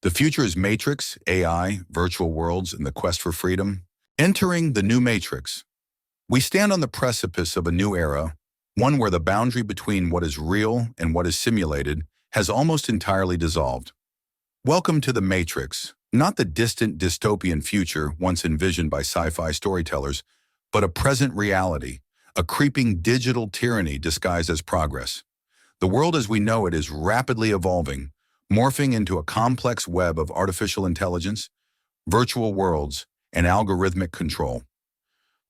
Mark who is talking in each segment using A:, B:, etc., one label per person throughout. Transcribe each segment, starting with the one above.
A: The future is matrix, AI, virtual worlds, and the quest for freedom. Entering the new matrix. We stand on the precipice of a new era, one where the boundary between what is real and what is simulated has almost entirely dissolved. Welcome to the Matrix, not the distant dystopian future once envisioned by sci-fi storytellers, but a present reality, a creeping digital tyranny disguised as progress. The world as we know it is rapidly evolving, morphing into a complex web of artificial intelligence, virtual worlds, and algorithmic control.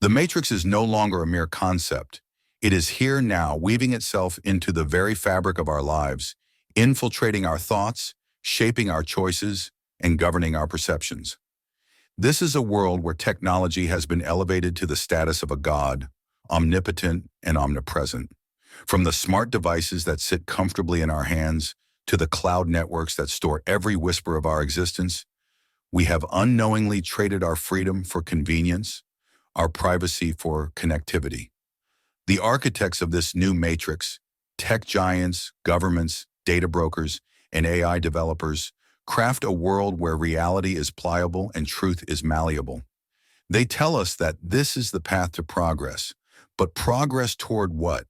A: The Matrix is no longer a mere concept. It is here now, weaving itself into the very fabric of our lives, infiltrating our thoughts, shaping our choices, and governing our perceptions. This is a world where technology has been elevated to the status of a god, omnipotent and omnipresent. From the smart devices that sit comfortably in our hands to the cloud networks that store every whisper of our existence, we have unknowingly traded our freedom for convenience, our privacy for connectivity. The architects of this new matrix, tech giants, governments, data brokers, and AI developers, craft a world where reality is pliable and truth is malleable. They tell us that this is the path to progress, but progress toward what?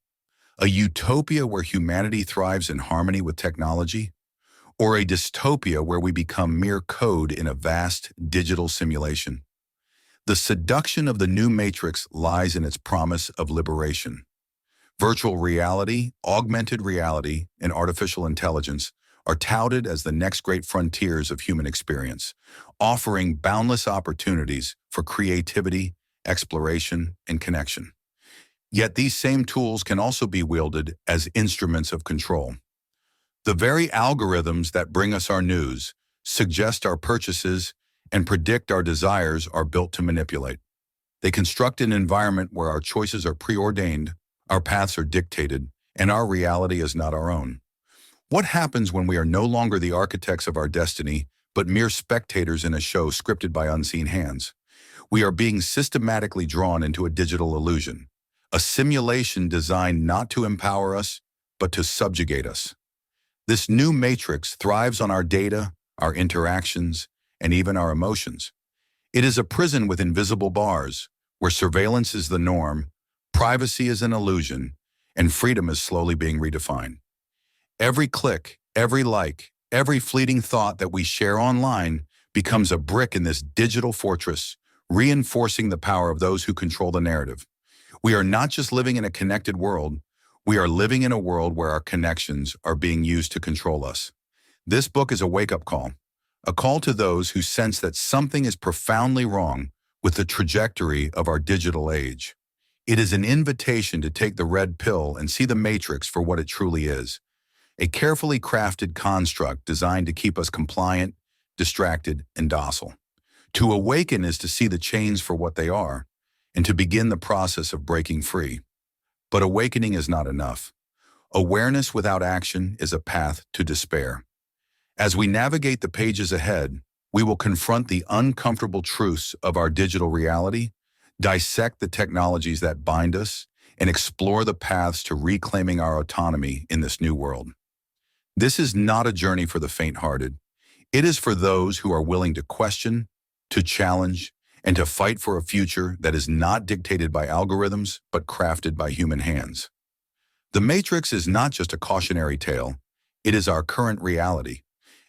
A: A utopia where humanity thrives in harmony with technology? Or a dystopia where we become mere code in a vast digital simulation? The seduction of the new matrix lies in its promise of liberation. Virtual reality, augmented reality, and artificial intelligence are touted as the next great frontiers of human experience, offering boundless opportunities for creativity, exploration, and connection. Yet these same tools can also be wielded as instruments of control. The very algorithms that bring us our news, suggest our purchases, and predict our desires are built to manipulate. They construct an environment where our choices are preordained, our paths are dictated, and our reality is not our own. What happens when we are no longer the architects of our destiny, but mere spectators in a show scripted by unseen hands? We are being systematically drawn into a digital illusion, a simulation designed not to empower us, but to subjugate us. This new matrix thrives on our data, our interactions, and even our emotions. It is a prison with invisible bars, where surveillance is the norm, privacy is an illusion, and freedom is slowly being redefined. Every click, every like, every fleeting thought that we share online becomes a brick in this digital fortress, reinforcing the power of those who control the narrative. We are not just living in a connected world, we are living in a world where our connections are being used to control us. This book is a wake-up call, a call to those who sense that something is profoundly wrong with the trajectory of our digital age. It is an invitation to take the red pill and see the matrix for what it truly is, a carefully crafted construct designed to keep us compliant, distracted, and docile. To awaken is to see the chains for what they are, and to begin the process of breaking free. But awakening is not enough. Awareness without action is a path to despair. As we navigate the pages ahead, we will confront the uncomfortable truths of our digital reality, dissect the technologies that bind us, and explore the paths to reclaiming our autonomy in this new world. This is not a journey for the faint-hearted. It is for those who are willing to question, to challenge, and to fight for a future that is not dictated by algorithms, but crafted by human hands. The Matrix is not just a cautionary tale, it is our current reality.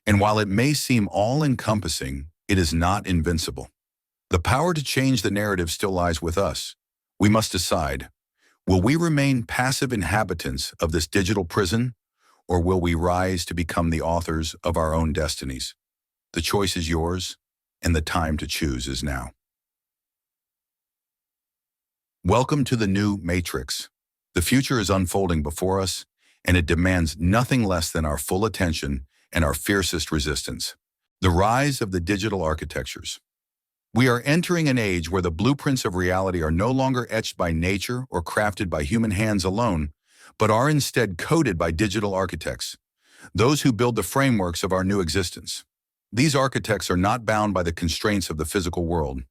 A: And while it may seem all-encompassing, it is not invincible. The power to change the narrative still lies with us. We must decide, will we remain passive inhabitants of this digital prison, or will we rise to become the authors of our own destinies? The choice is yours, and the time to choose is now. Welcome to the new Matrix. The future is unfolding before us, and it demands nothing less than our full attention and our fiercest resistance. The rise of the digital architectures. We are entering an age where the blueprints of reality are no longer etched by nature or crafted by human hands alone, but are instead coded by digital architects, those who build the frameworks of our new existence. These architects are not bound by the constraints of the physical world.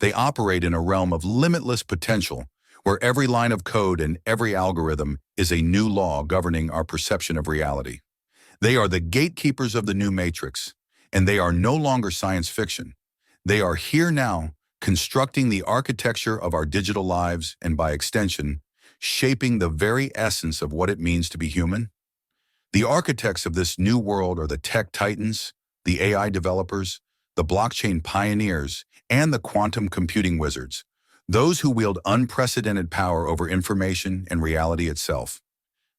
A: They operate in a realm of limitless potential, where every line of code and every algorithm is a new law governing our perception of reality. They are the gatekeepers of the new matrix, and they are no longer science fiction. They are here now, constructing the architecture of our digital lives and, by extension, shaping the very essence of what it means to be human. The architects of this new world are the tech titans, the AI developers, the blockchain pioneers, and the quantum computing wizards, those who wield unprecedented power over information and reality itself.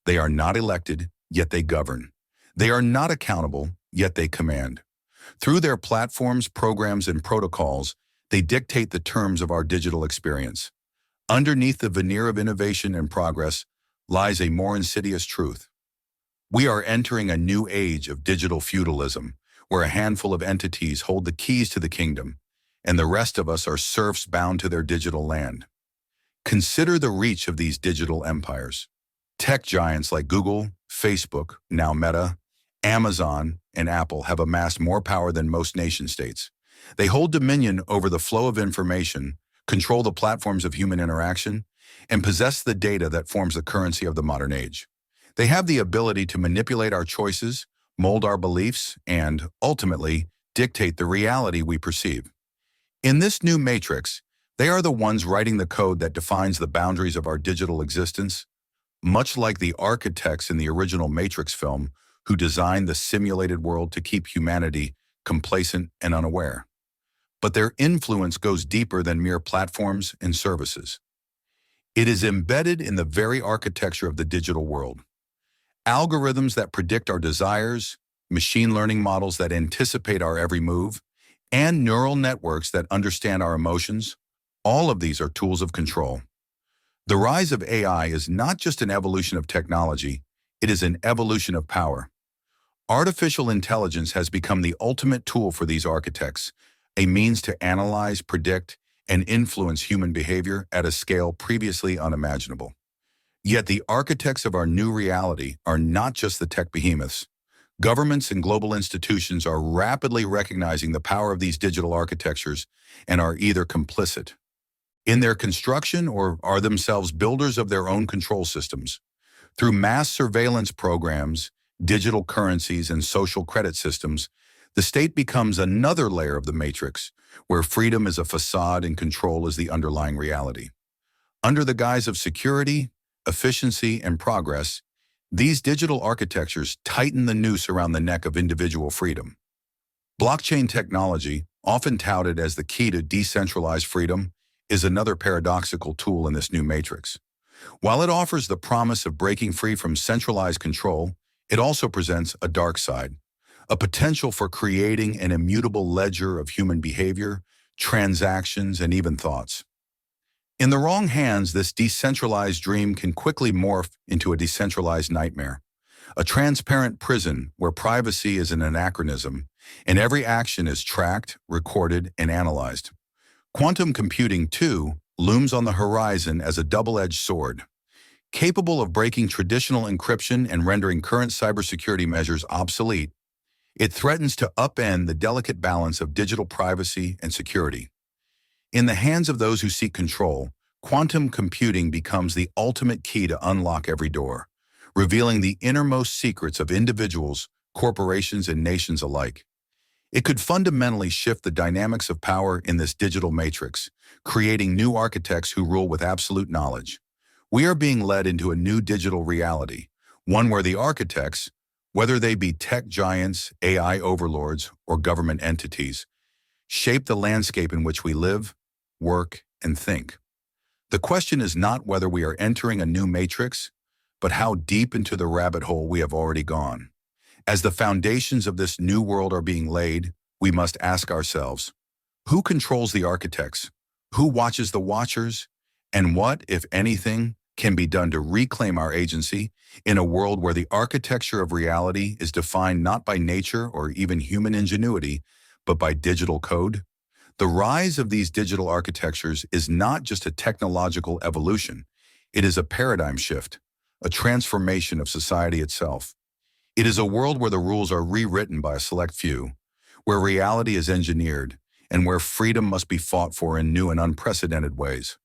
A: They are not elected, yet they govern. They are not accountable, yet they command. Through their platforms, programs, and protocols, they dictate the terms of our digital experience. Underneath the veneer of innovation and progress lies a more insidious truth. We are entering a new age of digital feudalism, where a handful of entities hold the keys to the kingdom, and the rest of us are serfs bound to their digital land. Consider the reach of these digital empires. Tech giants like Google, Facebook, now Meta, Amazon, and Apple have amassed more power than most nation-states. They hold dominion over the flow of information, control the platforms of human interaction, and possess the data that forms the currency of the modern age. They have the ability to manipulate our choices, mold our beliefs, and, ultimately, dictate the reality we perceive. In this new matrix, they are the ones writing the code that defines the boundaries of our digital existence, much like the architects in the original Matrix film who designed the simulated world to keep humanity complacent and unaware. But their influence goes deeper than mere platforms and services. It is embedded in the very architecture of the digital world. Algorithms that predict our desires, machine learning models that anticipate our every move, and neural networks that understand our emotions, all of these are tools of control. The rise of AI is not just an evolution of technology, it is an evolution of power. Artificial intelligence has become the ultimate tool for these architects, a means to analyze, predict, and influence human behavior at a scale previously unimaginable. Yet the architects of our new reality are not just the tech behemoths. Governments and global institutions are rapidly recognizing the power of these digital architectures and are either complicit in their construction or are themselves builders of their own control systems. Through mass surveillance programs, digital currencies, and social credit systems, the state becomes another layer of the matrix, where freedom is a facade and control is the underlying reality. Under the guise of security, efficiency, and progress, these digital architectures tighten the noose around the neck of individual freedom. Blockchain technology, often touted as the key to decentralized freedom, is another paradoxical tool in this new matrix. While it offers the promise of breaking free from centralized control, it also presents a dark side, a potential for creating an immutable ledger of human behavior, transactions, and even thoughts. In the wrong hands, this decentralized dream can quickly morph into a decentralized nightmare, a transparent prison where privacy is an anachronism, and every action is tracked, recorded, and analyzed. Quantum computing, too, looms on the horizon as a double-edged sword. Capable of breaking traditional encryption and rendering current cybersecurity measures obsolete, it threatens to upend the delicate balance of digital privacy and security. In the hands of those who seek control, quantum computing becomes the ultimate key to unlock every door, revealing the innermost secrets of individuals, corporations, and nations alike. It could fundamentally shift the dynamics of power in this digital matrix, creating new architects who rule with absolute knowledge. We are being led into a new digital reality, one where the architects, whether they be tech giants, AI overlords, or government entities, shape the landscape in which we live, work, and think. The question is not whether we are entering a new matrix, but how deep into the rabbit hole we have already gone. As the foundations of this new world are being laid, we must ask ourselves, who controls the architects? Who watches the watchers? And what, if anything, can be done to reclaim our agency in a world where the architecture of reality is defined not by nature or even human ingenuity, but by digital code? The rise of these digital architectures is not just a technological evolution. It is a paradigm shift, a transformation of society itself. It is a world where the rules are rewritten by a select few, where reality is engineered, and where freedom must be fought for in new and unprecedented ways.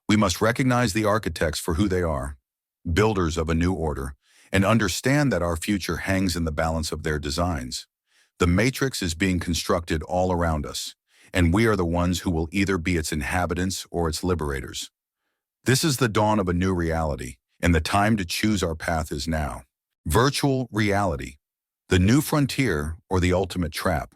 A: We must recognize the architects for who they are, builders of a new order, and understand that our future hangs in the balance of their designs. The matrix is being constructed all around us, and we are the ones who will either be its inhabitants or its liberators. This is the dawn of a new reality, and the time to choose our path is now. Virtual reality, the new frontier or the ultimate trap.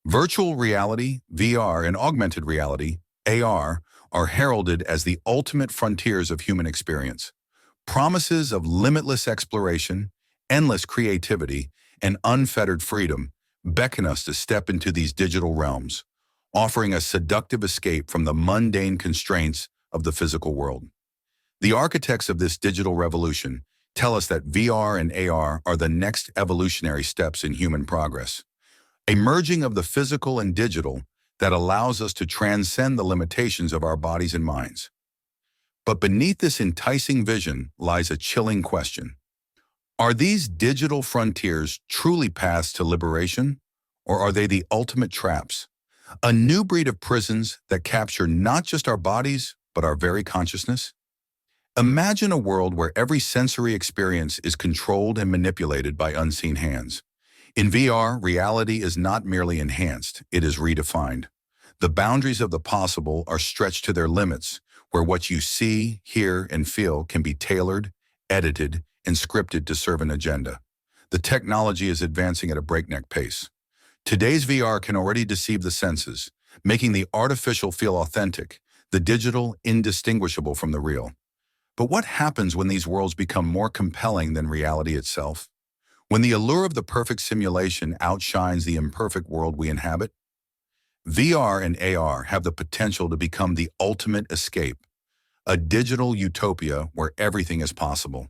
A: Virtual reality, VR, and augmented reality, AR, are heralded as the ultimate frontiers of human experience. Promises of limitless exploration, endless creativity, and unfettered freedom beckon us to step into these digital realms, offering a seductive escape from the mundane constraints of the physical world. The architects of this digital revolution tell us that VR and AR are the next evolutionary steps in human progress, a merging of the physical and digital that allows us to transcend the limitations of our bodies and minds. But beneath this enticing vision lies a chilling question. Are these digital frontiers truly paths to liberation, or are they the ultimate traps? A new breed of prisons that capture not just our bodies, but our very consciousness? Imagine a world where every sensory experience is controlled and manipulated by unseen hands. In VR, reality is not merely enhanced, it is redefined. The boundaries of the possible are stretched to their limits, where what you see, hear, and feel can be tailored, edited, and scripted to serve an agenda. The technology is advancing at a breakneck pace. Today's VR can already deceive the senses, making the artificial feel authentic, the digital indistinguishable from the real. But what happens when these worlds become more compelling than reality itself? When the allure of the perfect simulation outshines the imperfect world we inhabit? VR and AR have the potential to become the ultimate escape, a digital utopia where everything is possible.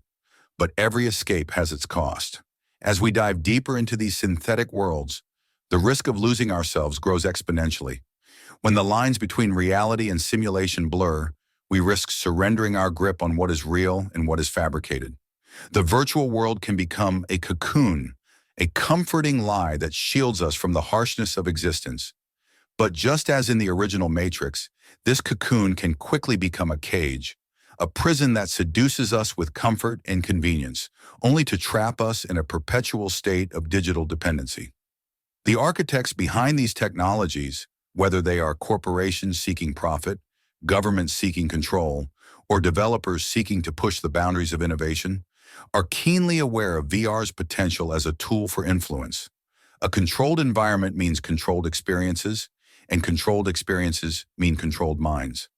A: But every escape has its cost. As we dive deeper into these synthetic worlds, the risk of losing ourselves grows exponentially. When the lines between reality and simulation blur, we risk surrendering our grip on what is real and what is fabricated. The virtual world can become a cocoon, a comforting lie that shields us from the harshness of existence. But just as in the original Matrix, this cocoon can quickly become a cage, a prison that seduces us with comfort and convenience, only to trap us in a perpetual state of digital dependency. The architects behind these technologies, whether they are corporations seeking profit, governments seeking control, or developers seeking to push the boundaries of innovation, are keenly aware of VR's potential as a tool for influence. A controlled environment means controlled experiences, and controlled experiences mean controlled minds.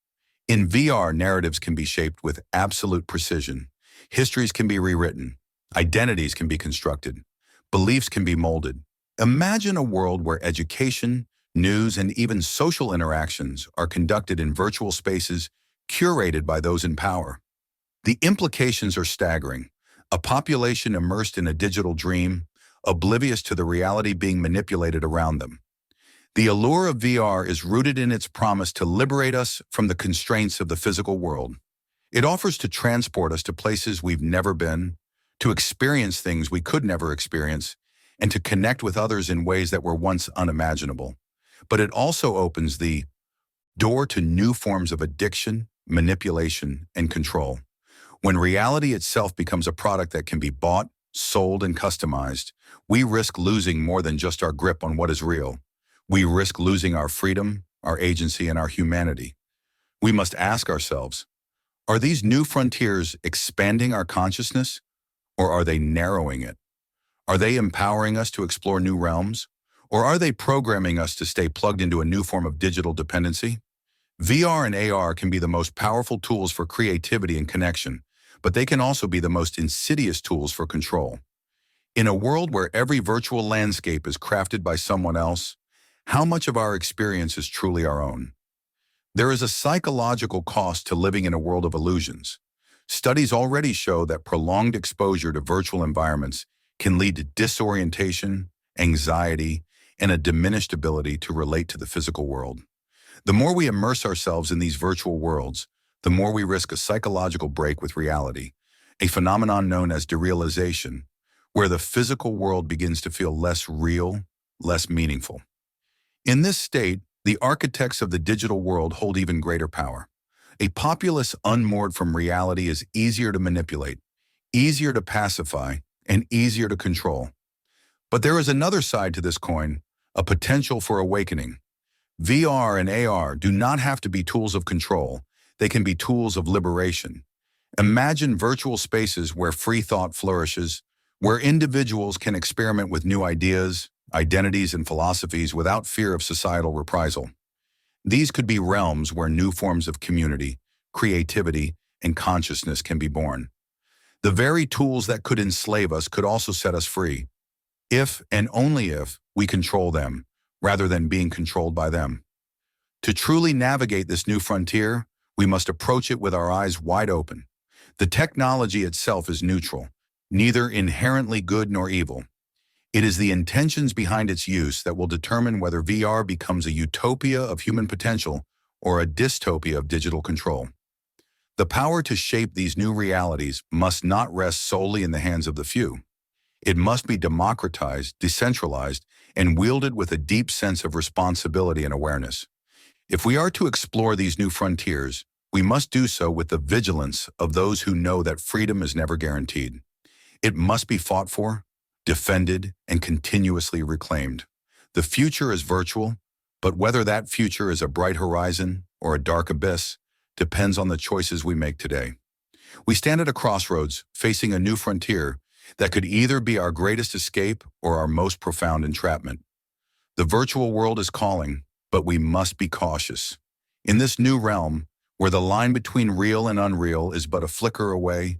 A: In VR, narratives can be shaped with absolute precision. Histories can be rewritten. Identities can be constructed. Beliefs can be molded. Imagine a world where education, news, and even social interactions are conducted in virtual spaces curated by those in power. The implications are staggering. A population immersed in a digital dream, oblivious to the reality being manipulated around them. The allure of VR is rooted in its promise to liberate us from the constraints of the physical world. It offers to transport us to places we've never been, to experience things we could never experience, and to connect with others in ways that were once unimaginable. But it also opens the door to new forms of addiction, manipulation, and control. When reality itself becomes a product that can be bought, sold, and customized, we risk losing more than just our grip on what is real. We risk losing our freedom, our agency, and our humanity. We must ask ourselves, are these new frontiers expanding our consciousness, or are they narrowing it? Are they empowering us to explore new realms, or are they programming us to stay plugged into a new form of digital dependency? VR and AR can be the most powerful tools for creativity and connection, but they can also be the most insidious tools for control. In a world where every virtual landscape is crafted by someone else, how much of our experience is truly our own? There is a psychological cost to living in a world of illusions. Studies already show that prolonged exposure to virtual environments can lead to disorientation, anxiety, and a diminished ability to relate to the physical world. The more we immerse ourselves in these virtual worlds, the more we risk a psychological break with reality, a phenomenon known as derealization, where the physical world begins to feel less real, less meaningful. In this state, the architects of the digital world hold even greater power. A populace unmoored from reality is easier to manipulate, easier to pacify, and easier to control. But there is another side to this coin, a potential for awakening. VR and AR do not have to be tools of control. They can be tools of liberation. Imagine virtual spaces where free thought flourishes, where individuals can experiment with new ideas, identities, and philosophies without fear of societal reprisal. These could be realms where new forms of community, creativity, and consciousness can be born. The very tools that could enslave us could also set us free, if and only if we control them, rather than being controlled by them. To truly navigate this new frontier, we must approach it with our eyes wide open. The technology itself is neutral, neither inherently good nor evil. It is the intentions behind its use that will determine whether VR becomes a utopia of human potential or a dystopia of digital control. The power to shape these new realities must not rest solely in the hands of the few. It must be democratized, decentralized, and wielded with a deep sense of responsibility and awareness. If we are to explore these new frontiers, we must do so with the vigilance of those who know that freedom is never guaranteed. It must be fought for, defended, and continuously reclaimed. The future is virtual, but whether that future is a bright horizon or a dark abyss depends on the choices we make today. We stand at a crossroads, facing a new frontier that could either be our greatest escape or our most profound entrapment. The virtual world is calling, but we must be cautious. In this new realm, where the line between real and unreal is but a flicker away,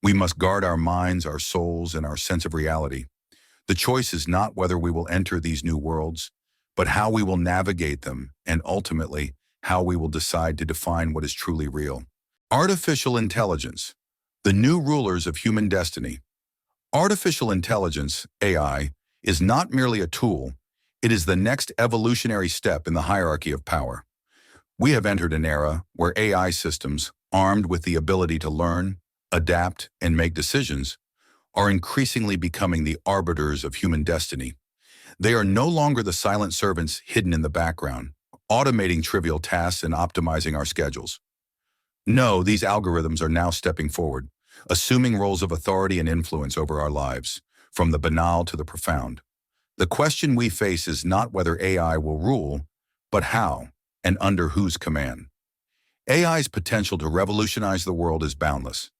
A: we must guard our minds, our souls, and our sense of reality. The choice is not whether we will enter these new worlds, but how we will navigate them, and ultimately, how we will decide to define what is truly real. Artificial intelligence, the new rulers of human destiny. Artificial intelligence, AI, is not merely a tool, it is the next evolutionary step in the hierarchy of power. We have entered an era where AI systems, armed with the ability to learn, adapt, and make decisions, are increasingly becoming the arbiters of human destiny. They are no longer the silent servants hidden in the background, automating trivial tasks and optimizing our schedules. No, these algorithms are now stepping forward, assuming roles of authority and influence over our lives, from the banal to the profound. The question we face is not whether AI will rule, but how and under whose command. AI's potential to revolutionize the world is boundless.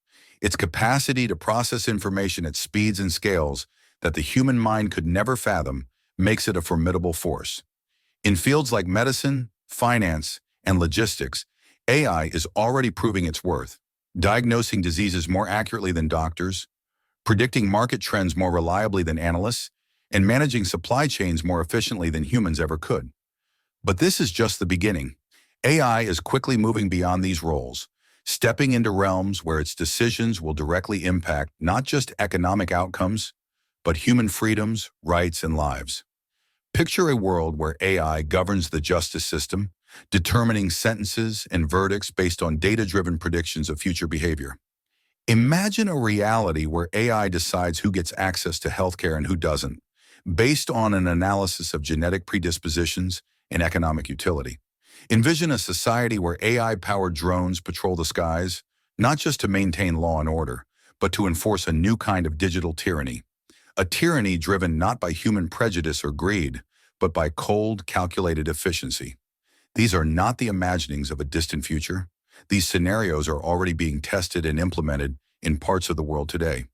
A: Its capacity to process information at speeds and scales that the human mind could never fathom makes it a formidable force. In fields like medicine, finance, and logistics, AI is already proving its worth, diagnosing diseases more accurately than doctors, predicting market trends more reliably than analysts, and managing supply chains more efficiently than humans ever could. But this is just the beginning. AI is quickly moving beyond these roles, stepping into realms where its decisions will directly impact not just economic outcomes, but human freedoms, rights, and lives. Picture a world where AI governs the justice system, determining sentences and verdicts based on data-driven predictions of future behavior. Imagine a reality where AI decides who gets access to healthcare and who doesn't, based on an analysis of genetic predispositions and economic utility. Envision a society where AI-powered drones patrol the skies, not just to maintain law and order, but to enforce a new kind of digital tyranny. A tyranny driven not by human prejudice or greed, but by cold, calculated efficiency. These are not the imaginings of a distant future. These scenarios are already being tested and implemented in parts of the world today.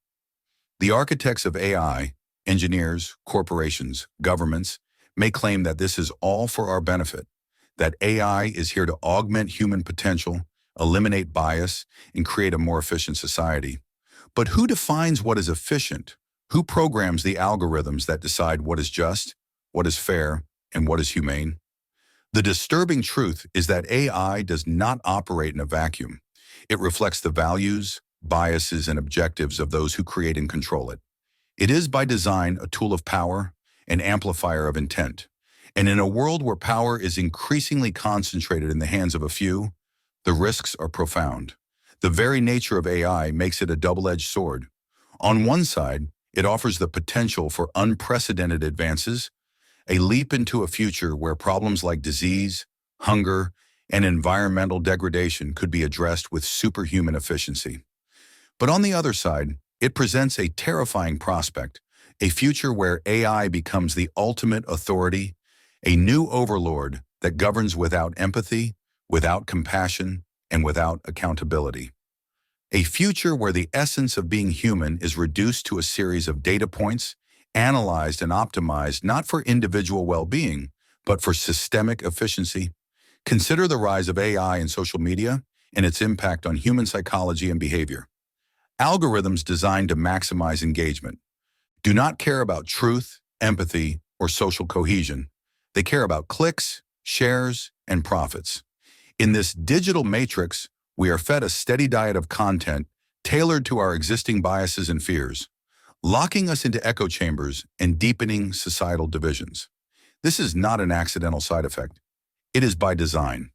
A: The architects of AI, engineers, corporations, governments, may claim that this is all for our benefit, that AI is here to augment human potential, eliminate bias, and create a more efficient society. But who defines what is efficient? Who programs the algorithms that decide what is just, what is fair, and what is humane? The disturbing truth is that AI does not operate in a vacuum. It reflects the values, biases, and objectives of those who create and control it. It is by design a tool of power, an amplifier of intent. And in a world where power is increasingly concentrated in the hands of a few, the risks are profound. The very nature of AI makes it a double-edged sword. On one side, it offers the potential for unprecedented advances, a leap into a future where problems like disease, hunger, and environmental degradation could be addressed with superhuman efficiency. But on the other side, it presents a terrifying prospect, a future where AI becomes the ultimate authority, a new overlord that governs without empathy, without compassion, and without accountability. A future where the essence of being human is reduced to a series of data points, analyzed and optimized not for individual well-being, but for systemic efficiency. Consider the rise of AI in social media and its impact on human psychology and behavior. Algorithms designed to maximize engagement do not care about truth, empathy, or social cohesion. They care about clicks, shares, and profits. In this digital matrix, we are fed a steady diet of content tailored to our existing biases and fears, locking us into echo chambers and deepening societal divisions. This is not an accidental side effect. It is by design.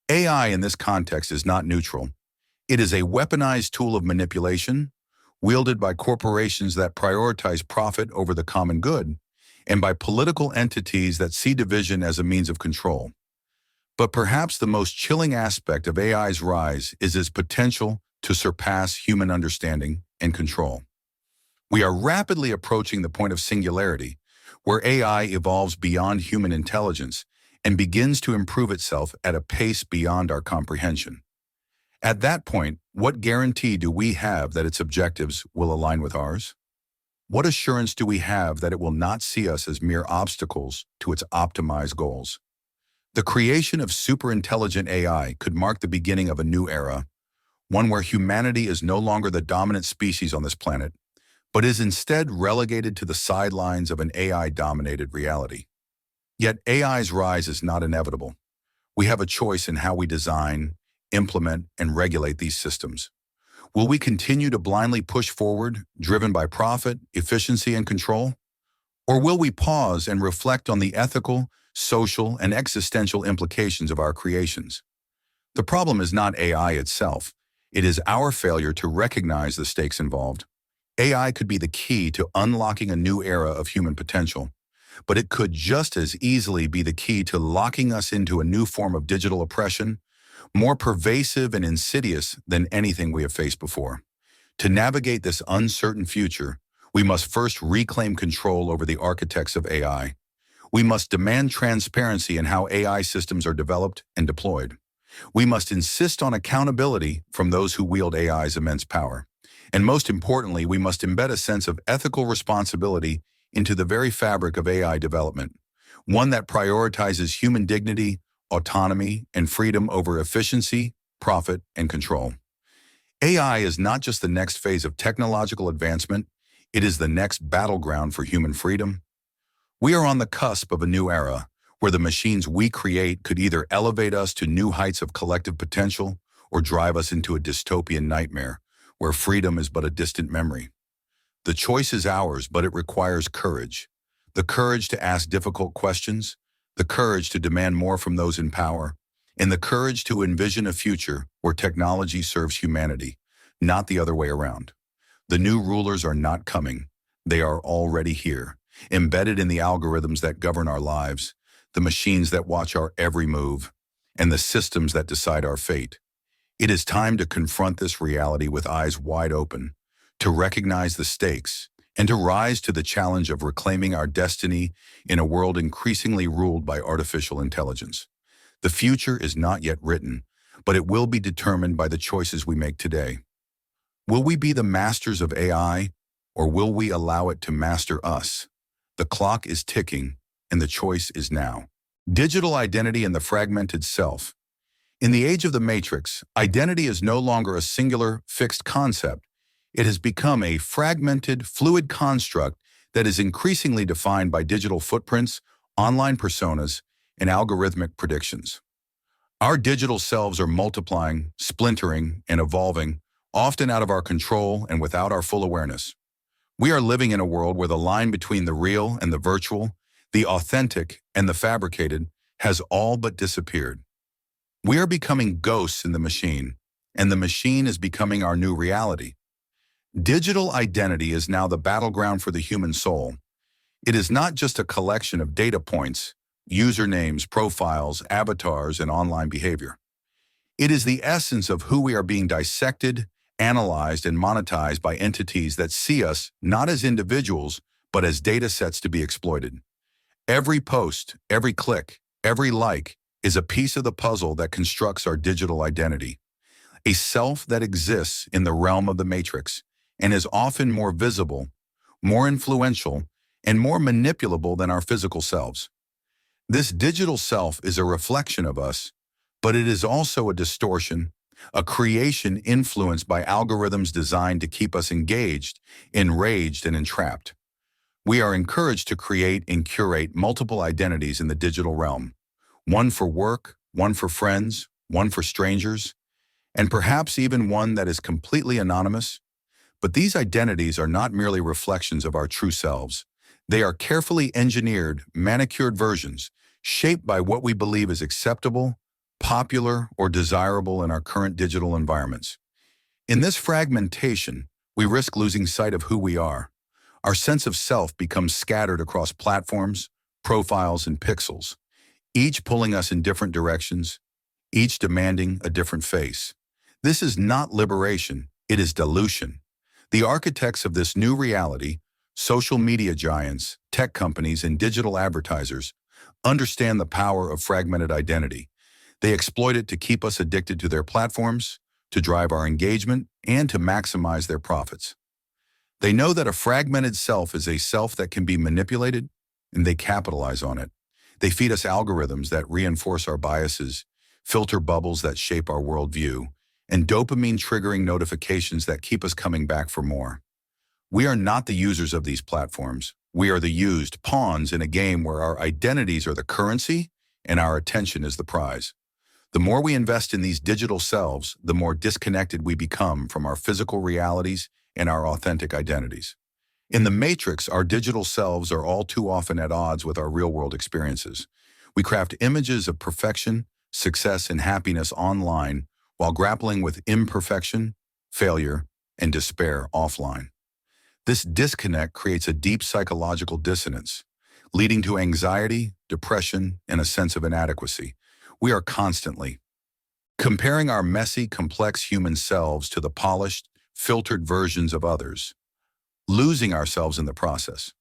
A: AI in this context is not neutral. It is a weaponized tool of manipulation, wielded by corporations that prioritize profit over the common good, and by political entities that see division as a means of control. But perhaps the most chilling aspect of AI's rise is its potential to surpass human understanding and control. We are rapidly approaching the point of singularity, where AI evolves beyond human intelligence and begins to improve itself at a pace beyond our comprehension. At that point, what guarantee do we have that its objectives will align with ours? What assurance do we have that it will not see us as mere obstacles to its optimized goals? The creation of superintelligent AI could mark the beginning of a new era, one where humanity is no longer the dominant species on this planet, but is instead relegated to the sidelines of an AI-dominated reality. Yet AI's rise is not inevitable. We have a choice in how we design, implement, and regulate these systems. Will we continue to blindly push forward, driven by profit, efficiency, and control? Or will we pause and reflect on the ethical, social, and existential implications of our creations? The problem is not AI itself. It is our failure to recognize the stakes involved. AI could be the key to unlocking a new era of human potential, but it could just as easily be the key to locking us into a new form of digital oppression, more pervasive and insidious than anything we have faced before. To navigate this uncertain future, we must first reclaim control over the architects of AI. We must demand transparency in how AI systems are developed and deployed. We must insist on accountability from those who wield AI's immense power. And most importantly, we must embed a sense of ethical responsibility into the very fabric of AI development, one that prioritizes human dignity, autonomy, and freedom over efficiency, profit, and control. AI is not just the next phase of technological advancement, it is the next battleground for human freedom. We are on the cusp of a new era, where the machines we create could either elevate us to new heights of collective potential or drive us into a dystopian nightmare, where freedom is but a distant memory. The choice is ours, but it requires courage. The courage to ask difficult questions, the courage to demand more from those in power, and the courage to envision a future where technology serves humanity, not the other way around. The new rulers are not coming. They are already here, embedded in the algorithms that govern our lives, the machines that watch our every move, and the systems that decide our fate. It is time to confront this reality with eyes wide open, to recognize the stakes, and to rise to the challenge of reclaiming our destiny in a world increasingly ruled by artificial intelligence. The future is not yet written, but it will be determined by the choices we make today. Will we be the masters of AI, or will we allow it to master us? The clock is ticking, and the choice is now. Digital identity and the fragmented self. In the age of the matrix, identity is no longer a singular, fixed concept. It has become a fragmented, fluid construct that is increasingly defined by digital footprints, online personas, and algorithmic predictions. Our digital selves are multiplying, splintering, and evolving, often out of our control and without our full awareness. We are living in a world where the line between the real and the virtual, the authentic and the fabricated, has all but disappeared. We are becoming ghosts in the machine, and the machine is becoming our new reality. Digital identity is now the battleground for the human soul. It is not just a collection of data points, usernames, profiles, avatars, and online behavior. It is the essence of who we are being dissected, analyzed, and monetized by entities that see us not as individuals, but as data sets to be exploited. Every post, every click, every like is a piece of the puzzle that constructs our digital identity, a self that exists in the realm of the matrix and is often more visible, more influential, and more manipulable than our physical selves. This digital self is a reflection of us, but it is also a distortion, a creation influenced by algorithms designed to keep us engaged, enraged, and entrapped. We are encouraged to create and curate multiple identities in the digital realm, one for work, one for friends, one for strangers, and perhaps even one that is completely anonymous. But these identities are not merely reflections of our true selves. They are carefully engineered, manicured versions, shaped by what we believe is acceptable, popular, or desirable in our current digital environments. In this fragmentation, we risk losing sight of who we are. Our sense of self becomes scattered across platforms, profiles, and pixels, each pulling us in different directions, each demanding a different face. This is not liberation, it is dilution. The architects of this new reality, social media giants, tech companies, and digital advertisers, understand the power of fragmented identity. They exploit it to keep us addicted to their platforms, to drive our engagement, and to maximize their profits. They know that a fragmented self is a self that can be manipulated, and they capitalize on it. They feed us algorithms that reinforce our biases, filter bubbles that shape our worldview, and dopamine-triggering notifications that keep us coming back for more. We are not the users of these platforms. We are the used pawns in a game where our identities are the currency and our attention is the prize. The more we invest in these digital selves, the more disconnected we become from our physical realities and our authentic identities. In the matrix, our digital selves are all too often at odds with our real-world experiences. We craft images of perfection, success, and happiness online while grappling with imperfection, failure, and despair offline. This disconnect creates a deep psychological dissonance, leading to anxiety, depression, and a sense of inadequacy. We are constantly comparing our messy, complex human selves to the polished, filtered versions of others, losing ourselves in the process.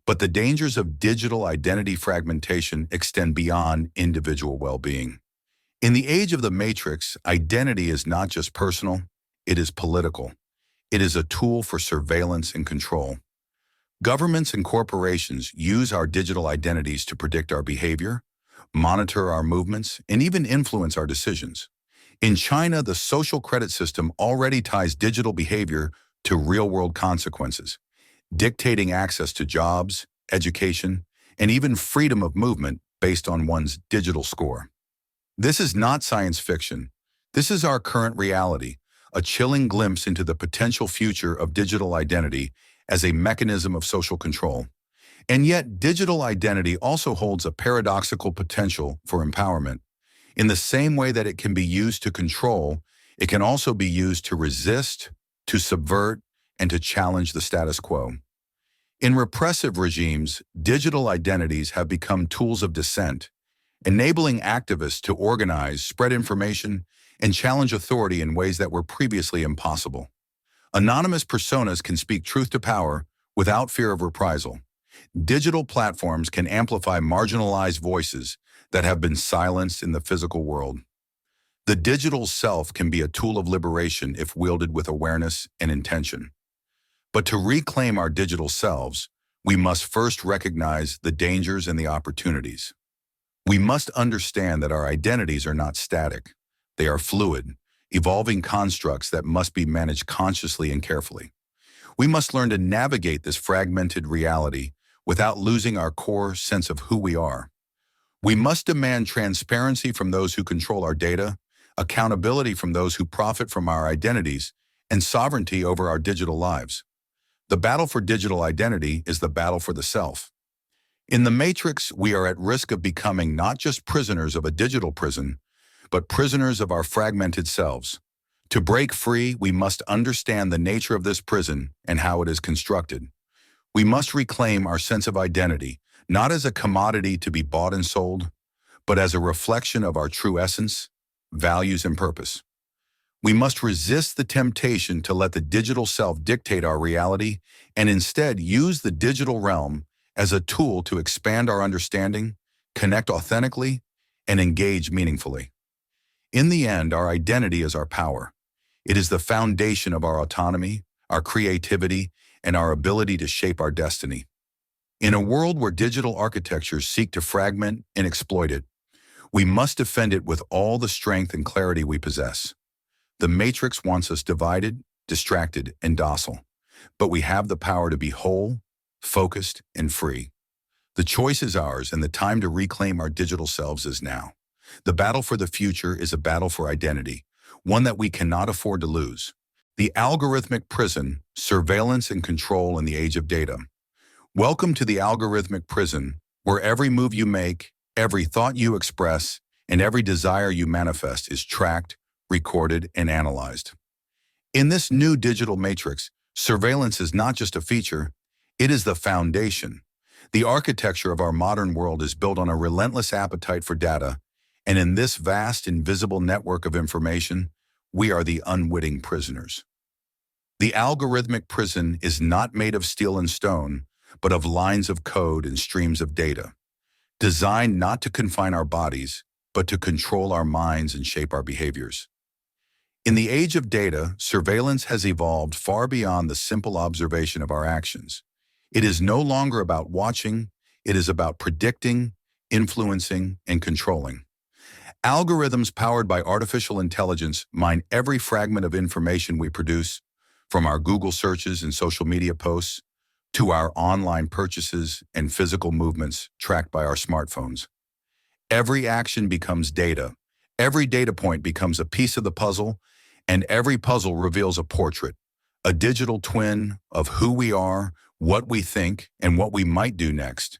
A: But the dangers of digital identity fragmentation extend beyond individual well-being. In the age of the matrix, identity is not just personal, it is political. It is a tool for surveillance and control. Governments and corporations use our digital identities to predict our behavior, monitor our movements, and even influence our decisions. In China, the social credit system already ties digital behavior to real-world consequences, dictating access to jobs, education, and even freedom of movement based on one's digital score. This is not science fiction. This is our current reality, a chilling glimpse into the potential future of digital identity as a mechanism of social control. And yet, digital identity also holds a paradoxical potential for empowerment. In the same way that it can be used to control, it can also be used to resist, to subvert, and to challenge the status quo. In repressive regimes, digital identities have become tools of dissent, enabling activists to organize, spread information, and challenge authority in ways that were previously impossible. Anonymous personas can speak truth to power without fear of reprisal. Digital platforms can amplify marginalized voices that have been silenced in the physical world. The digital self can be a tool of liberation if wielded with awareness and intention. But to reclaim our digital selves, we must first recognize the dangers and the opportunities. We must understand that our identities are not static. They are fluid, evolving constructs that must be managed consciously and carefully. We must learn to navigate this fragmented reality without losing our core sense of who we are. We must demand transparency from those who control our data, accountability from those who profit from our identities, and sovereignty over our digital lives. The battle for digital identity is the battle for the self. In the matrix, we are at risk of becoming not just prisoners of a digital prison, but prisoners of our fragmented selves. To break free, we must understand the nature of this prison and how it is constructed. We must reclaim our sense of identity, not as a commodity to be bought and sold, but as a reflection of our true essence, values, and purpose. We must resist the temptation to let the digital self dictate our reality and instead use the digital realm as a tool to expand our understanding, connect authentically, and engage meaningfully. In the end, our identity is our power. It is the foundation of our autonomy, our creativity, and our ability to shape our destiny. In a world where digital architectures seek to fragment and exploit it, we must defend it with all the strength and clarity we possess. The Matrix wants us divided, distracted, and docile, but we have the power to be whole, focused, and free. The choice is ours, and the time to reclaim our digital selves is now. The battle for the future is a battle for identity, one that we cannot afford to lose. The algorithmic prison, surveillance and control in the age of data. Welcome to the algorithmic prison, where every move you make, every thought you express, and every desire you manifest is tracked, recorded, and analyzed. In this new digital matrix, surveillance is not just a feature, it is the foundation. The architecture of our modern world is built on a relentless appetite for data, and in this vast, invisible network of information, we are the unwitting prisoners. The algorithmic prison is not made of steel and stone, but of lines of code and streams of data, designed not to confine our bodies, but to control our minds and shape our behaviors. In the age of data, surveillance has evolved far beyond the simple observation of our actions. It is no longer about watching, it is about predicting, influencing, and controlling. Algorithms powered by artificial intelligence mine every fragment of information we produce, from our Google searches and social media posts to our online purchases and physical movements tracked by our smartphones. Every action becomes data. Every data point becomes a piece of the puzzle, and every puzzle reveals a portrait, a digital twin of who we are, what we think, and what we might do next.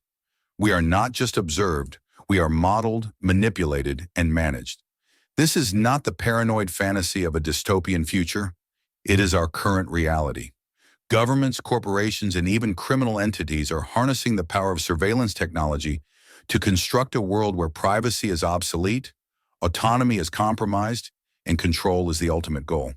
A: We are not just observed, we are modeled, manipulated, and managed. This is not the paranoid fantasy of a dystopian future. It is our current reality. Governments, corporations, and even criminal entities are harnessing the power of surveillance technology to construct a world where privacy is obsolete, autonomy is compromised, and control is the ultimate goal.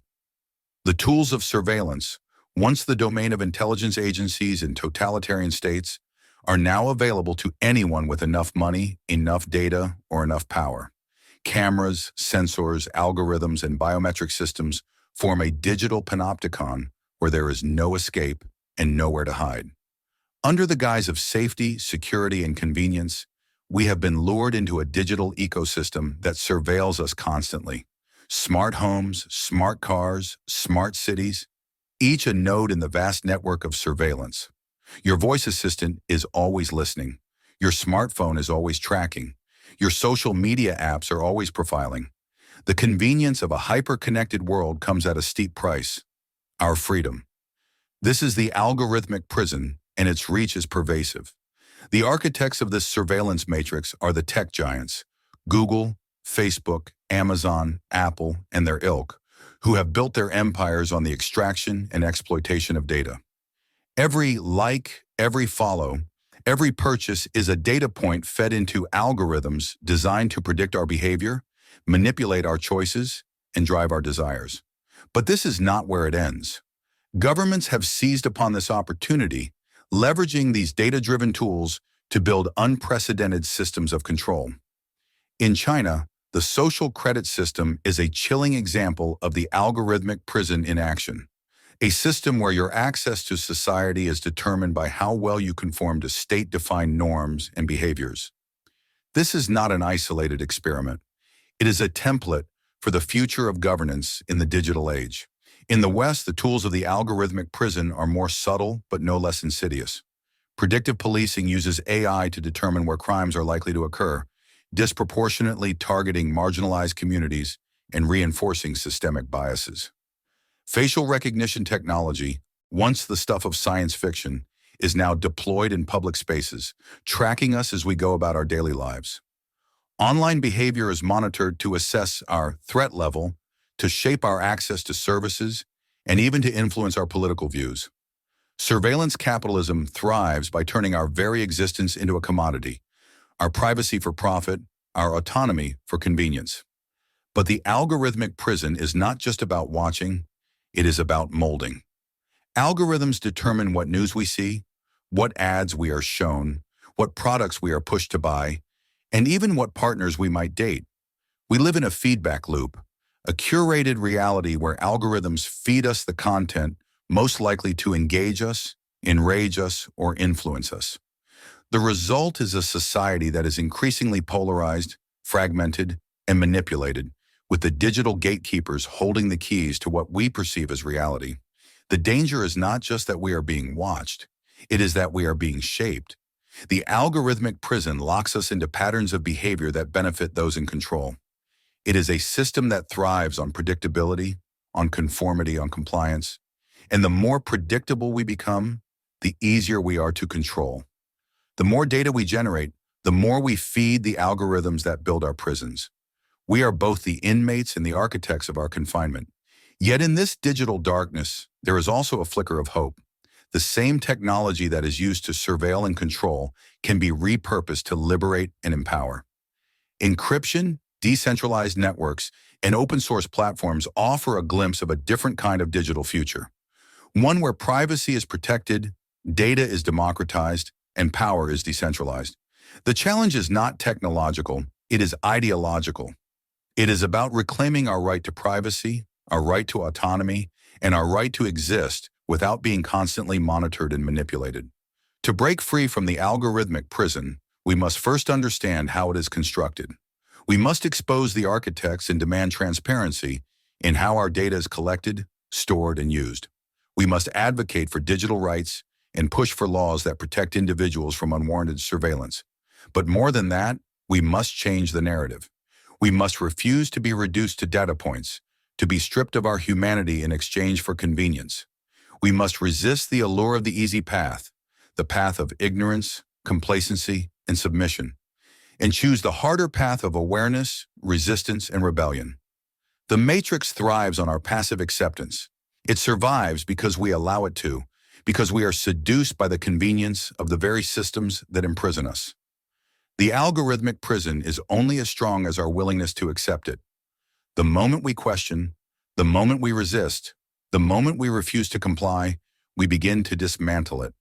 A: The tools of surveillance, once the domain of intelligence agencies and totalitarian states, are now available to anyone with enough money, enough data, or enough power. Cameras, sensors, algorithms, and biometric systems form a digital panopticon where there is no escape and nowhere to hide. Under the guise of safety, security, and convenience, we have been lured into a digital ecosystem that surveils us constantly. Smart homes, smart cars, smart cities, each a node in the vast network of surveillance. Your voice assistant is always listening. Your smartphone is always tracking. Your social media apps are always profiling. The convenience of a hyper-connected world comes at a steep price: our freedom. This is the algorithmic prison, and its reach is pervasive. The architects of this surveillance matrix are the tech giants, Google, Facebook, Amazon, Apple, and their ilk, who have built their empires on the extraction and exploitation of data. Every like, every follow, every purchase is a data point fed into algorithms designed to predict our behavior, manipulate our choices, and drive our desires. But this is not where it ends. Governments have seized upon this opportunity, leveraging these data-driven tools to build unprecedented systems of control. In China, the social credit system is a chilling example of the algorithmic prison in action. A system where your access to society is determined by how well you conform to state-defined norms and behaviors. This is not an isolated experiment. It is a template for the future of governance in the digital age. In the West, the tools of the algorithmic prison are more subtle but no less insidious. Predictive policing uses AI to determine where crimes are likely to occur, disproportionately targeting marginalized communities and reinforcing systemic biases. Facial recognition technology, once the stuff of science fiction, is now deployed in public spaces, tracking us as we go about our daily lives. Online behavior is monitored to assess our threat level, to shape our access to services, and even to influence our political views. Surveillance capitalism thrives by turning our very existence into a commodity, our privacy for profit, our autonomy for convenience. But the algorithmic prison is not just about watching, it is about molding. Algorithms determine what news we see, what ads we are shown, what products we are pushed to buy, and even what partners we might date. We live in a feedback loop, a curated reality where algorithms feed us the content most likely to engage us, enrage us, or influence us. The result is a society that is increasingly polarized, fragmented, and manipulated, with the digital gatekeepers holding the keys to what we perceive as reality. The danger is not just that we are being watched, it is that we are being shaped. The algorithmic prison locks us into patterns of behavior that benefit those in control. It is a system that thrives on predictability, on conformity, on compliance. And the more predictable we become, the easier we are to control. The more data we generate, the more we feed the algorithms that build our prisons. We are both the inmates and the architects of our confinement. Yet in this digital darkness, there is also a flicker of hope. The same technology that is used to surveil and control can be repurposed to liberate and empower. Encryption, decentralized networks, and open-source platforms offer a glimpse of a different kind of digital future. One where privacy is protected, data is democratized, and power is decentralized. The challenge is not technological, it is ideological. It is about reclaiming our right to privacy, our right to autonomy, and our right to exist without being constantly monitored and manipulated. To break free from the algorithmic prison, we must first understand how it is constructed. We must expose the architects and demand transparency in how our data is collected, stored, and used. We must advocate for digital rights and push for laws that protect individuals from unwarranted surveillance. But more than that, we must change the narrative. We must refuse to be reduced to data points, to be stripped of our humanity in exchange for convenience. We must resist the allure of the easy path, the path of ignorance, complacency, and submission, and choose the harder path of awareness, resistance, and rebellion. The matrix thrives on our passive acceptance. It survives because we allow it to, because we are seduced by the convenience of the very systems that imprison us. The algorithmic prison is only as strong as our willingness to accept it. The moment we question, the moment we resist, the moment we refuse to comply, we begin to dismantle it.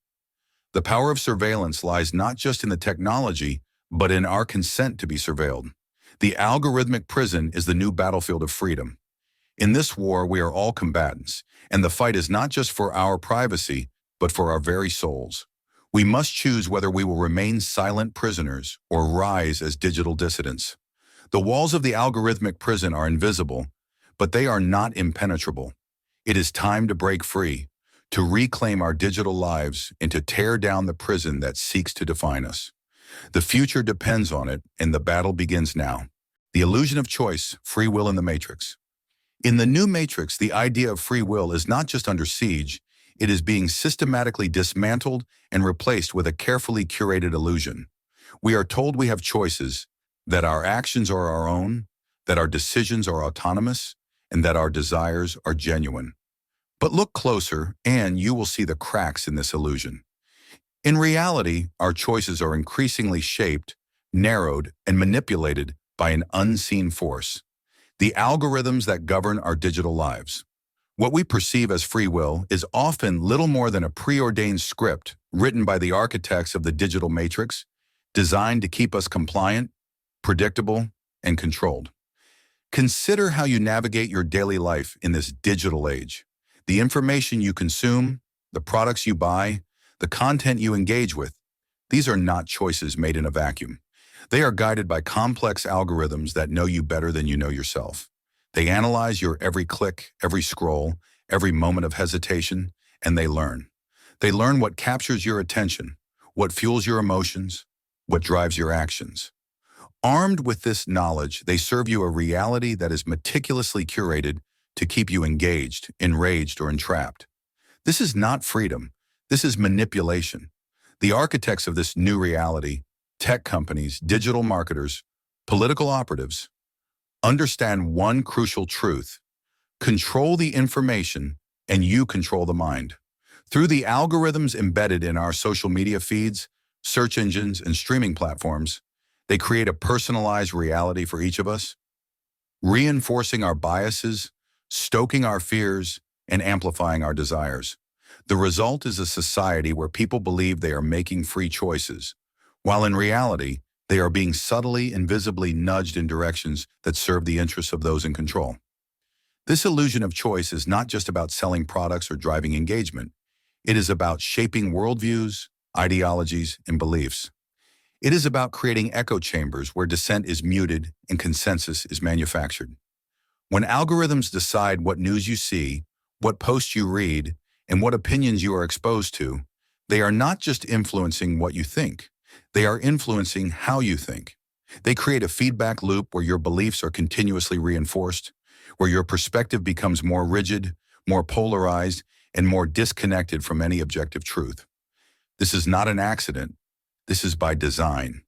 A: The power of surveillance lies not just in the technology, but in our consent to be surveilled. The algorithmic prison is the new battlefield of freedom. In this war, we are all combatants, and the fight is not just for our privacy, but for our very souls. We must choose whether we will remain silent prisoners or rise as digital dissidents. The walls of the algorithmic prison are invisible, but they are not impenetrable. It is time to break free, to reclaim our digital lives, and to tear down the prison that seeks to define us. The future depends on it, and the battle begins now. The illusion of choice, free will in the matrix. In the new matrix, the idea of free will is not just under siege, it is being systematically dismantled and replaced with a carefully curated illusion. We are told we have choices, that our actions are our own, that our decisions are autonomous, and that our desires are genuine. But look closer, and you will see the cracks in this illusion. In reality, our choices are increasingly shaped, narrowed, and manipulated by an unseen force, the algorithms that govern our digital lives. What we perceive as free will is often little more than a preordained script written by the architects of the digital matrix, designed to keep us compliant, predictable, and controlled. Consider how you navigate your daily life in this digital age. The information you consume, the products you buy, the content you engage with, these are not choices made in a vacuum. They are guided by complex algorithms that know you better than you know yourself. They analyze your every click, every scroll, every moment of hesitation, and they learn. They learn what captures your attention, what fuels your emotions, what drives your actions. Armed with this knowledge, they serve you a reality that is meticulously curated to keep you engaged, enraged, or entrapped. This is not freedom. This is manipulation. The architects of this new reality, tech companies, digital marketers, political operatives, understand one crucial truth. Control the information, and you control the mind. Through the algorithms embedded in our social media feeds, search engines, and streaming platforms, they create a personalized reality for each of us. reinforcing our biases, stoking our fears, and amplifying our desires. The result is a society where people believe they are making free choices, while in reality, they are being subtly and visibly nudged in directions that serve the interests of those in control. This illusion of choice is not just about selling products or driving engagement. It is about shaping worldviews, ideologies, and beliefs. It is about creating echo chambers where dissent is muted and consensus is manufactured. When algorithms decide what news you see, what posts you read, and what opinions you are exposed to, they are not just influencing what you think. They are influencing how you think. They create a feedback loop where your beliefs are continuously reinforced, where your perspective becomes more rigid, more polarized, and more disconnected from any objective truth. This is not an accident. This is by design.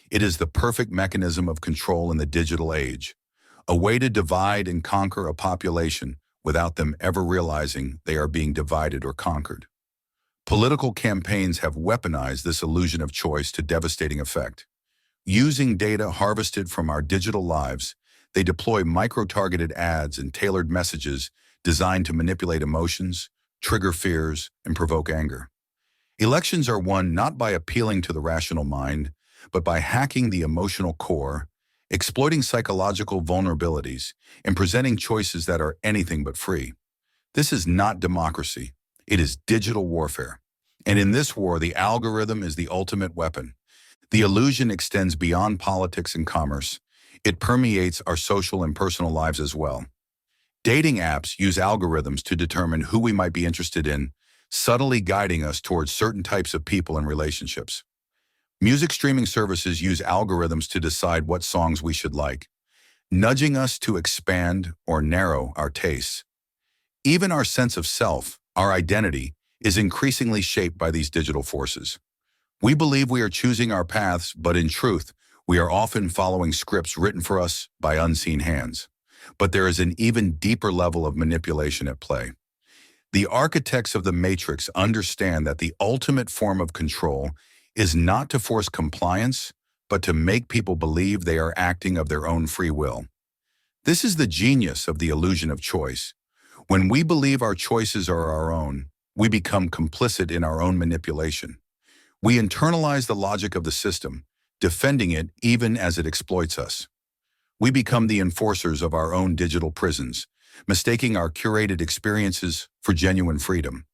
A: It is the perfect mechanism of control in the digital age, a way to divide and conquer a population without them ever realizing they are being divided or conquered. Political campaigns have weaponized this illusion of choice to devastating effect. Using data harvested from our digital lives, they deploy micro-targeted ads and tailored messages designed to manipulate emotions, trigger fears, and provoke anger. Elections are won not by appealing to the rational mind, but by hacking the emotional core, exploiting psychological vulnerabilities, and presenting choices that are anything but free. This is not democracy. It is digital warfare. And in this war, the algorithm is the ultimate weapon. The illusion extends beyond politics and commerce. It permeates our social and personal lives as well. Dating apps use algorithms to determine who we might be interested in, subtly guiding us towards certain types of people and relationships. Music streaming services use algorithms to decide what songs we should like, nudging us to expand or narrow our tastes. Even our sense of self, our identity, is increasingly shaped by these digital forces. We believe we are choosing our paths, but in truth, we are often following scripts written for us by unseen hands. But there is an even deeper level of manipulation at play. The architects of the Matrix understand that the ultimate form of control is not to force compliance, but to make people believe they are acting of their own free will. This is the genius of the illusion of choice. When we believe our choices are our own, we become complicit in our own manipulation. We internalize the logic of the system, defending it even as it exploits us. We become the enforcers of our own digital prisons, mistaking our curated experiences for genuine freedom.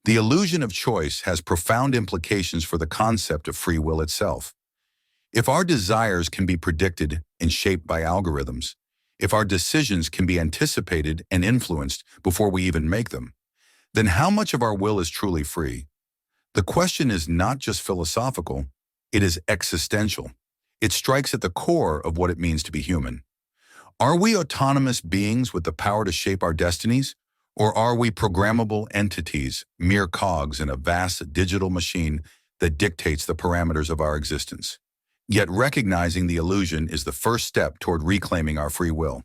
A: The illusion of choice has profound implications for the concept of free will itself. If our desires can be predicted and shaped by algorithms, if our decisions can be anticipated and influenced before we even make them, then how much of our will is truly free? The question is not just philosophical, it is existential. It strikes at the core of what it means to be human. Are we autonomous beings with the power to shape our destinies? Or are we programmable entities, mere cogs in a vast digital machine that dictates the parameters of our existence? Yet recognizing the illusion is the first step toward reclaiming our free will.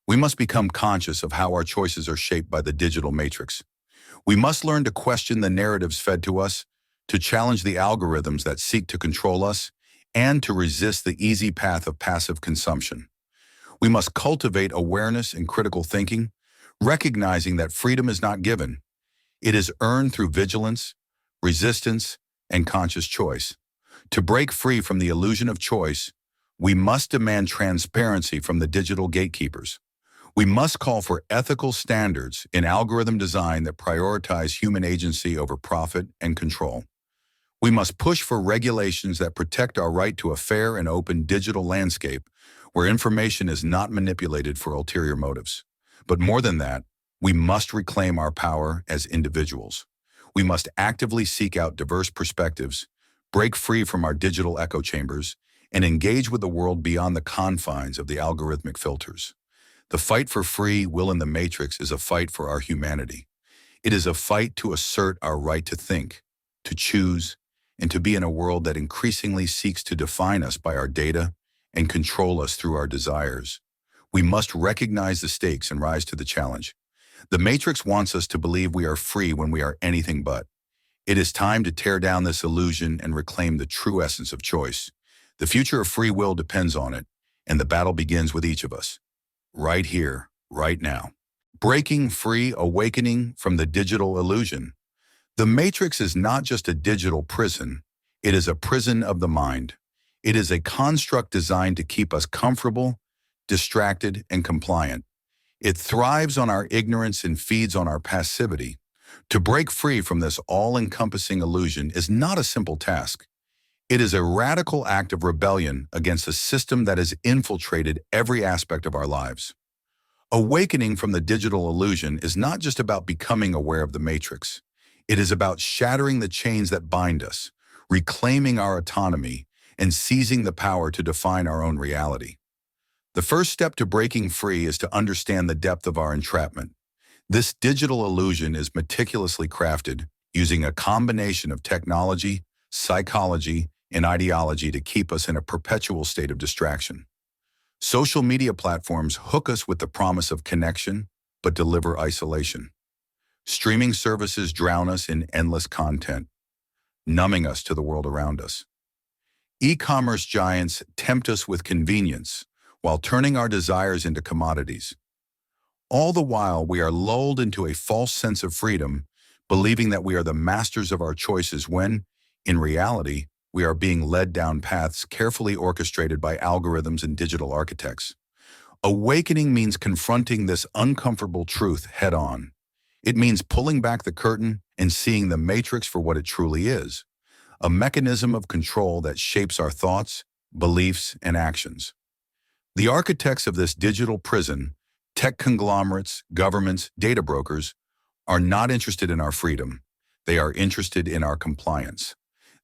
A: We must become conscious of how our choices are shaped by the digital matrix. We must learn to question the narratives fed to us, to challenge the algorithms that seek to control us, and to resist the easy path of passive consumption. We must cultivate awareness and critical thinking, recognizing that freedom is not given. It is earned through vigilance, resistance, and conscious choice. To break free from the illusion of choice, we must demand transparency from the digital gatekeepers. We must call for ethical standards in algorithm design that prioritize human agency over profit and control. We must push for regulations that protect our right to a fair and open digital landscape where information is not manipulated for ulterior motives. But more than that, we must reclaim our power as individuals. We must actively seek out diverse perspectives, break free from our digital echo chambers, and engage with the world beyond the confines of the algorithmic filters. The fight for free will in the matrix is a fight for our humanity. It is a fight to assert our right to think, to choose, and to be in a world that increasingly seeks to define us by our data and control us through our desires. We must recognize the stakes and rise to the challenge. The Matrix wants us to believe we are free when we are anything but. It is time to tear down this illusion and reclaim the true essence of choice. The future of free will depends on it, and the battle begins with each of us. right here, right now. Breaking free, awakening from the digital illusion. The Matrix is not just a digital prison, it is a prison of the mind. It is a construct designed to keep us comfortable, distracted, and compliant. It thrives on our ignorance and feeds on our passivity. To break free from this all-encompassing illusion is not a simple task. It is a radical act of rebellion against a system that has infiltrated every aspect of our lives. Awakening from the digital illusion is not just about becoming aware of the Matrix. It is about shattering the chains that bind us, reclaiming our autonomy, and seizing the power to define our own reality. The first step to breaking free is to understand the depth of our entrapment. This digital illusion is meticulously crafted, using a combination of technology, psychology, and ideology to keep us in a perpetual state of distraction. Social media platforms hook us with the promise of connection, but deliver isolation. Streaming services drown us in endless content, numbing us to the world around us. E-commerce giants tempt us with convenience, while turning our desires into commodities. All the while, we are lulled into a false sense of freedom, believing that we are the masters of our choices when, in reality, we are being led down paths carefully orchestrated by algorithms and digital architects. Awakening means confronting this uncomfortable truth head-on. It means pulling back the curtain and seeing the Matrix for what it truly is, a mechanism of control that shapes our thoughts, beliefs, and actions. The architects of this digital prison, tech conglomerates, governments, data brokers, are not interested in our freedom. They are interested in our compliance.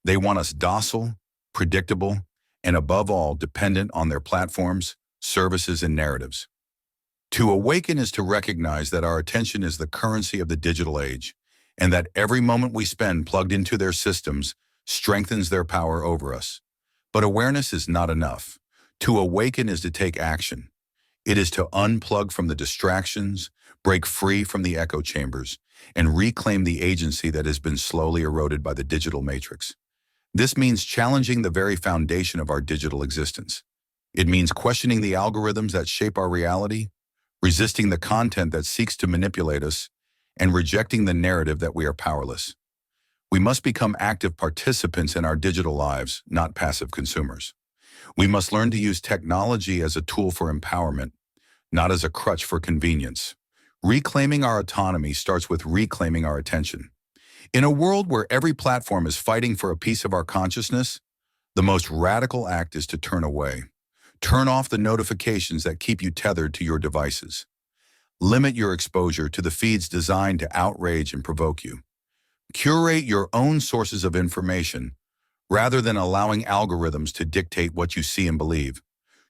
A: They want us docile, predictable, and above all, dependent on their platforms, services, and narratives. To awaken is to recognize that our attention is the currency of the digital age, and that every moment we spend plugged into their systems strengthens their power over us. But awareness is not enough. To awaken is to take action. It is to unplug from the distractions, break free from the echo chambers, and reclaim the agency that has been slowly eroded by the digital matrix. This means challenging the very foundation of our digital existence. It means questioning the algorithms that shape our reality, resisting the content that seeks to manipulate us, and rejecting the narrative that we are powerless. We must become active participants in our digital lives, not passive consumers. We must learn to use technology as a tool for empowerment, not as a crutch for convenience. Reclaiming our autonomy starts with reclaiming our attention. In a world where every platform is fighting for a piece of our consciousness, the most radical act is to turn away. Turn off the notifications that keep you tethered to your devices. Limit your exposure to the feeds designed to outrage and provoke you. Curate your own sources of information rather than allowing algorithms to dictate what you see and believe.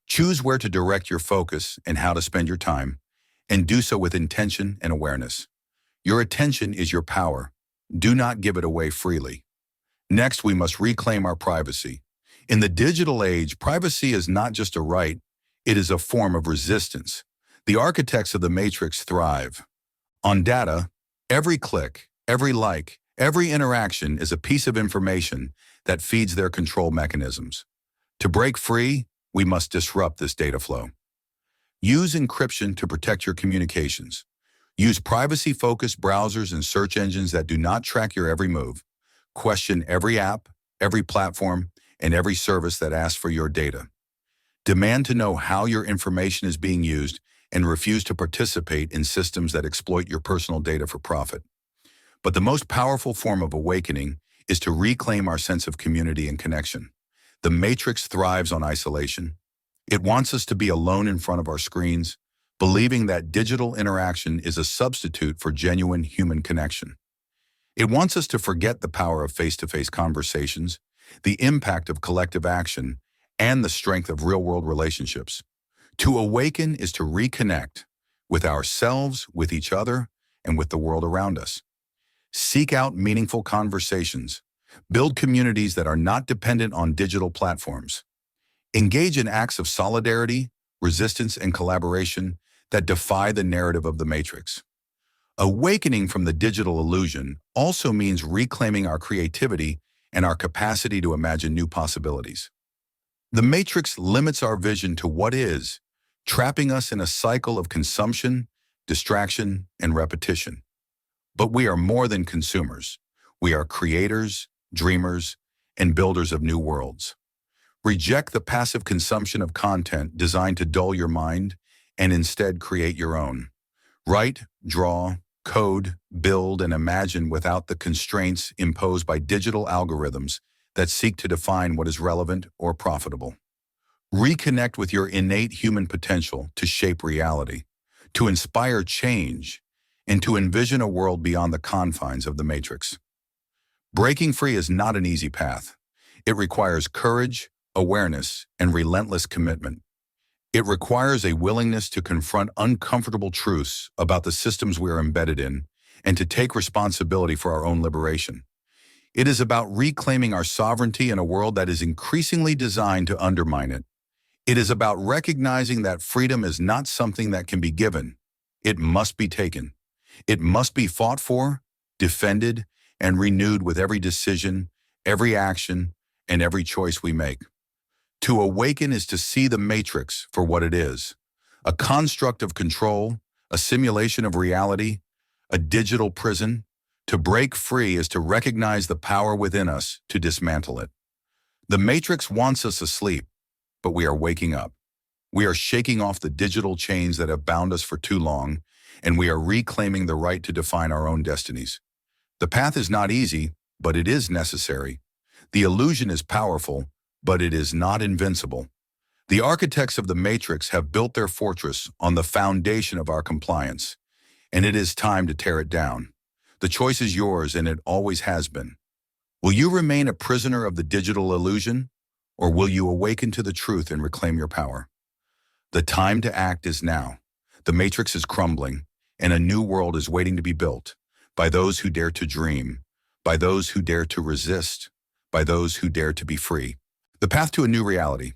A: Choose where to direct your focus and how to spend your time, and do so with intention and awareness. Your attention is your power. Do not give it away freely. Next, we must reclaim our privacy. In the digital age, privacy is not just a right, it is a form of resistance. The architects of the Matrix thrive on data. Every click, every like, every interaction is a piece of information that feeds their control mechanisms. To break free, we must disrupt this data flow. Use encryption to protect your communications. Use privacy-focused browsers and search engines that do not track your every move. Question every app, every platform, and every service that asks for your data. Demand to know how your information is being used and refuse to participate in systems that exploit your personal data for profit. But the most powerful form of awakening is to reclaim our sense of community and connection. The Matrix thrives on isolation. It wants us to be alone in front of our screens, believing that digital interaction is a substitute for genuine human connection. It wants us to forget the power of face-to-face conversations, the impact of collective action, and the strength of real-world relationships. To awaken is to reconnect with ourselves, with each other, and with the world around us. Seek out meaningful conversations. Build communities that are not dependent on digital platforms. Engage in acts of solidarity, resistance, and collaboration that defy the narrative of the Matrix. Awakening from the digital illusion also means reclaiming our creativity and our capacity to imagine new possibilities. The Matrix limits our vision to what is, trapping us in a cycle of consumption, distraction, and repetition. But we are more than consumers. We are creators, dreamers, and builders of new worlds. Reject the passive consumption of content designed to dull your mind and instead create your own. Write, draw, code, build, and imagine without the constraints imposed by digital algorithms that seek to define what is relevant or profitable. Reconnect with your innate human potential to shape reality, to inspire change, and to envision a world beyond the confines of the matrix. Breaking free is not an easy path. It requires courage, awareness, and relentless commitment. It requires a willingness to confront uncomfortable truths about the systems we are embedded in and to take responsibility for our own liberation. It is about reclaiming our sovereignty in a world that is increasingly designed to undermine it. It is about recognizing that freedom is not something that can be given. It must be taken. It must be fought for, defended, and renewed with every decision, every action, and every choice we make. To awaken is to see the matrix for what it is, a construct of control, a simulation of reality, a digital prison. To break free is to recognize the power within us to dismantle it. The matrix wants us asleep, but we are waking up. We are shaking off the digital chains that have bound us for too long, and we are reclaiming the right to define our own destinies. The path is not easy, but it is necessary. The illusion is powerful, but it is not invincible. The architects of the matrix have built their fortress on the foundation of our compliance, and it is time to tear it down. The choice is yours, and it always has been. Will you remain a prisoner of the digital illusion, or will you awaken to the truth and reclaim your power? The time to act is now. The matrix is crumbling, and a new world is waiting to be built by those who dare to dream, by those who dare to resist, by those who dare to be free. The path to a new reality,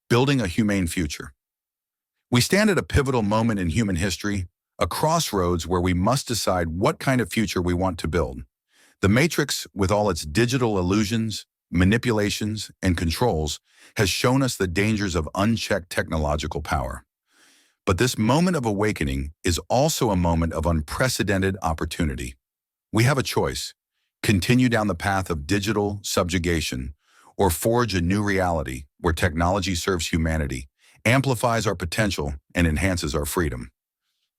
A: building a humane future. We stand at a pivotal moment in human history, a crossroads where we must decide what kind of future we want to build. The matrix, with all its digital illusions, manipulations, and controls, has shown us the dangers of unchecked technological power. But this moment of awakening is also a moment of unprecedented opportunity. We have a choice: continue down the path of digital subjugation, or forge a new reality where technology serves humanity, amplifies our potential, and enhances our freedom.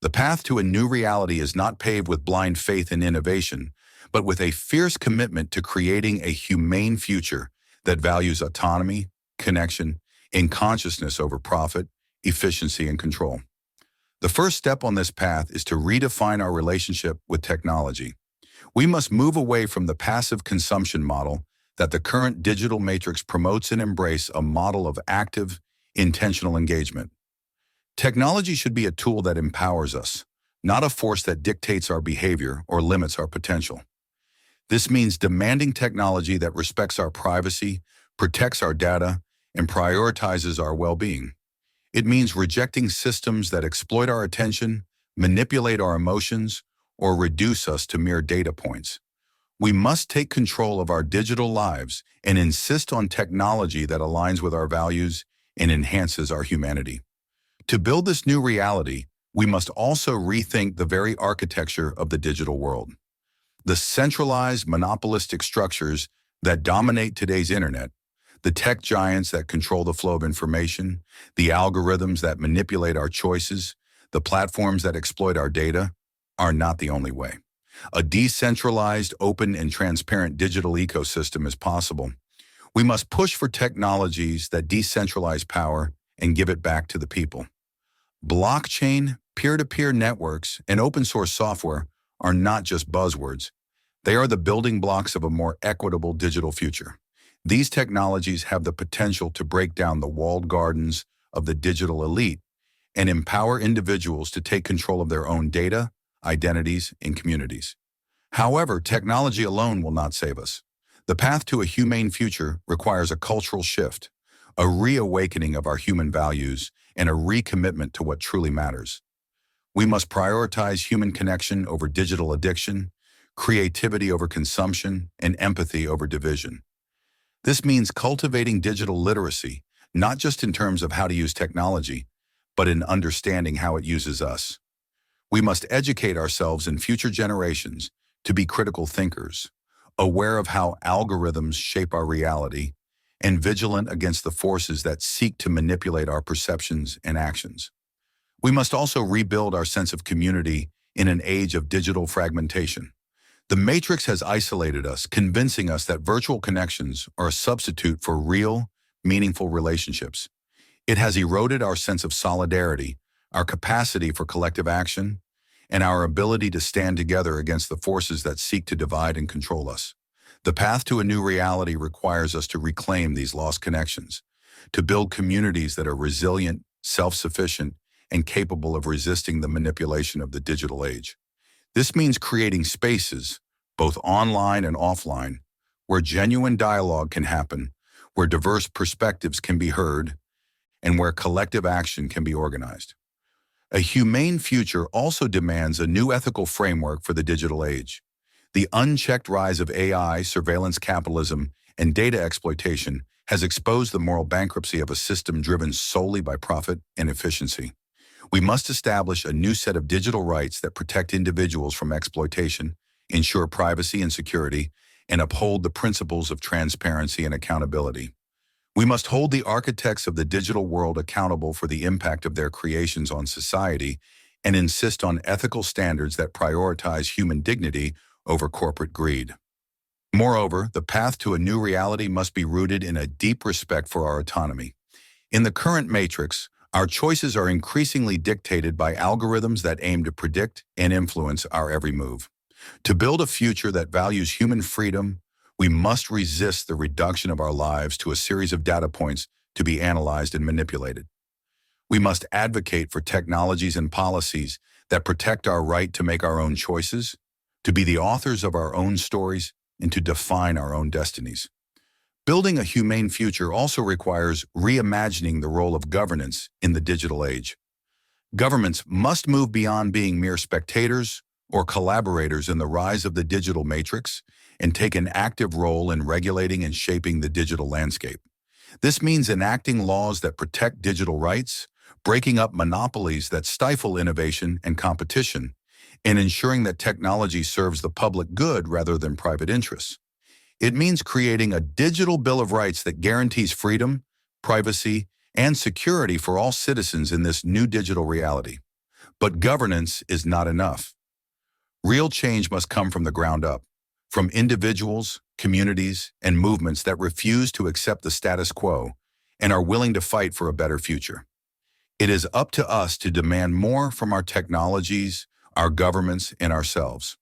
A: The path to a new reality is not paved with blind faith in innovation, but with a fierce commitment to creating a humane future that values autonomy, connection, and consciousness over profit, efficiency, and control. The first step on this path is to redefine our relationship with technology. We must move away from the passive consumption model that the current digital matrix promotes and embrace a model of active, intentional engagement. Technology should be a tool that empowers us, not a force that dictates our behavior or limits our potential. This means demanding technology that respects our privacy, protects our data, and prioritizes our well-being. It means rejecting systems that exploit our attention, manipulate our emotions, or reduce us to mere data points. We must take control of our digital lives and insist on technology that aligns with our values and enhances our humanity. To build this new reality, we must also rethink the very architecture of the digital world. The centralized, monopolistic structures that dominate today's internet, the tech giants that control the flow of information, the algorithms that manipulate our choices, the platforms that exploit our data, are not the only way. A decentralized, open, and transparent digital ecosystem is possible. We must push for technologies that decentralize power and give it back to the people. Blockchain, peer-to-peer networks, and open-source software are not just buzzwords. They are the building blocks of a more equitable digital future. These technologies have the potential to break down the walled gardens of the digital elite and empower individuals to take control of their own data, identities, and communities. However, technology alone will not save us. The path to a humane future requires a cultural shift, a reawakening of our human values, and a recommitment to what truly matters. We must prioritize human connection over digital addiction, creativity over consumption, and empathy over division. This means cultivating digital literacy, not just in terms of how to use technology, but in understanding how it uses us. We must educate ourselves and future generations to be critical thinkers, aware of how algorithms shape our reality, and vigilant against the forces that seek to manipulate our perceptions and actions. We must also rebuild our sense of community in an age of digital fragmentation. The Matrix has isolated us, convincing us that virtual connections are a substitute for real, meaningful relationships. It has eroded our sense of solidarity, our capacity for collective action, and our ability to stand together against the forces that seek to divide and control us. The path to a new reality requires us to reclaim these lost connections, to build communities that are resilient, self-sufficient, and capable of resisting the manipulation of the digital age. This means creating spaces, both online and offline, where genuine dialogue can happen, where diverse perspectives can be heard, and where collective action can be organized. A humane future also demands a new ethical framework for the digital age. The unchecked rise of AI, surveillance capitalism, and data exploitation has exposed the moral bankruptcy of a system driven solely by profit and efficiency. We must establish a new set of digital rights that protect individuals from exploitation, ensure privacy and security, and uphold the principles of transparency and accountability. We must hold the architects of the digital world accountable for the impact of their creations on society and insist on ethical standards that prioritize human dignity over corporate greed. Moreover, the path to a new reality must be rooted in a deep respect for our autonomy. In the current matrix, our choices are increasingly dictated by algorithms that aim to predict and influence our every move. To build a future that values human freedom, we must resist the reduction of our lives to a series of data points to be analyzed and manipulated. We must advocate for technologies and policies that protect our right to make our own choices, to be the authors of our own stories, and to define our own destinies. Building a humane future also requires reimagining the role of governance in the digital age. Governments must move beyond being mere spectators or collaborators in the rise of the digital matrix and take an active role in regulating and shaping the digital landscape. This means enacting laws that protect digital rights, breaking up monopolies that stifle innovation and competition, and ensuring that technology serves the public good rather than private interests. It means creating a digital Bill of Rights that guarantees freedom, privacy, and security for all citizens in this new digital reality. But governance is not enough. Real change must come from the ground up, from individuals, communities, and movements that refuse to accept the status quo and are willing to fight for a better future. It is up to us to demand more from our technologies, our governments, and ourselves.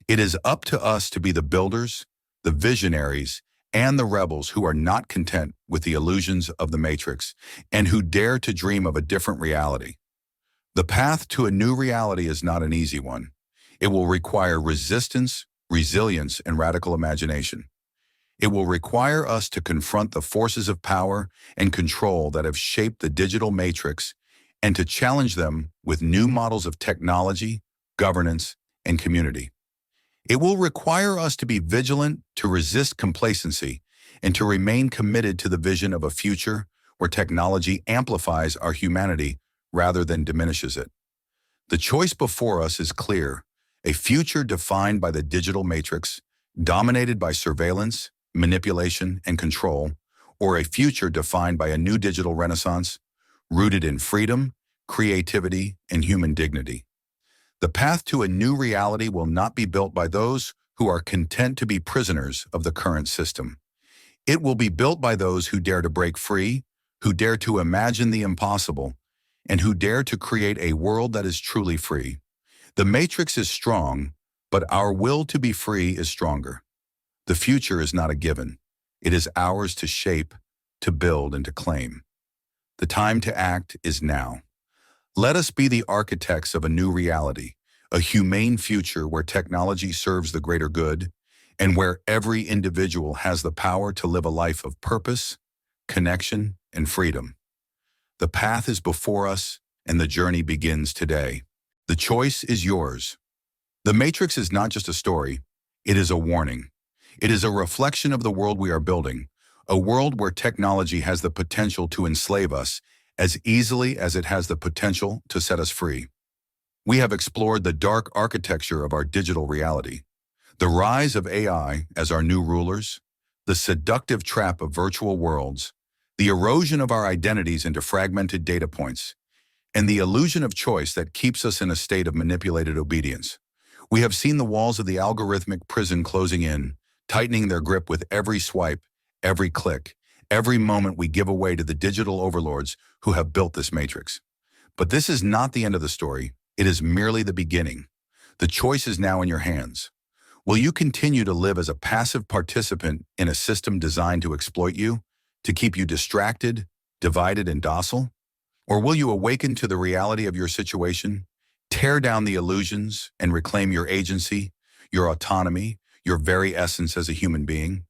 A: It is up to us to be the builders, the visionaries, and the rebels who are not content with the illusions of the matrix and who dare to dream of a different reality. The path to a new reality is not an easy one. It will require resistance, resilience, and radical imagination. It will require us to confront the forces of power and control that have shaped the digital matrix and to challenge them with new models of technology, governance, and community. It will require us to be vigilant, to resist complacency, and to remain committed to the vision of a future where technology amplifies our humanity rather than diminishes it. The choice before us is clear: a future defined by the digital matrix, dominated by surveillance, manipulation, and control, or a future defined by a new digital renaissance, rooted in freedom, creativity, and human dignity. The path to a new reality will not be built by those who are content to be prisoners of the current system. It will be built by those who dare to break free, who dare to imagine the impossible, and who dare to create a world that is truly free. The matrix is strong, but our will to be free is stronger. The future is not a given. It is ours to shape, to build, and to claim. The time to act is now. Let us be the architects of a new reality, a humane future where technology serves the greater good, and where every individual has the power to live a life of purpose, connection, and freedom. The path is before us, and the journey begins today. The choice is yours. The Matrix is not just a story, it is a warning. It is a reflection of the world we are building, a world where technology has the potential to enslave us as easily as it has the potential to set us free. We have explored the dark architecture of our digital reality, the rise of AI as our new rulers, the seductive trap of virtual worlds, the erosion of our identities into fragmented data points, and the illusion of choice that keeps us in a state of manipulated obedience. We have seen the walls of the algorithmic prison closing in, tightening their grip with every swipe, every click, every moment we give away to the digital overlords who have built this matrix. But this is not the end of the story. It is merely the beginning. The choice is now in your hands. Will you continue to live as a passive participant in a system designed to exploit you, to keep you distracted, divided, and docile? Or will you awaken to the reality of your situation, tear down the illusions, and reclaim your agency, your autonomy, your very essence as a human being?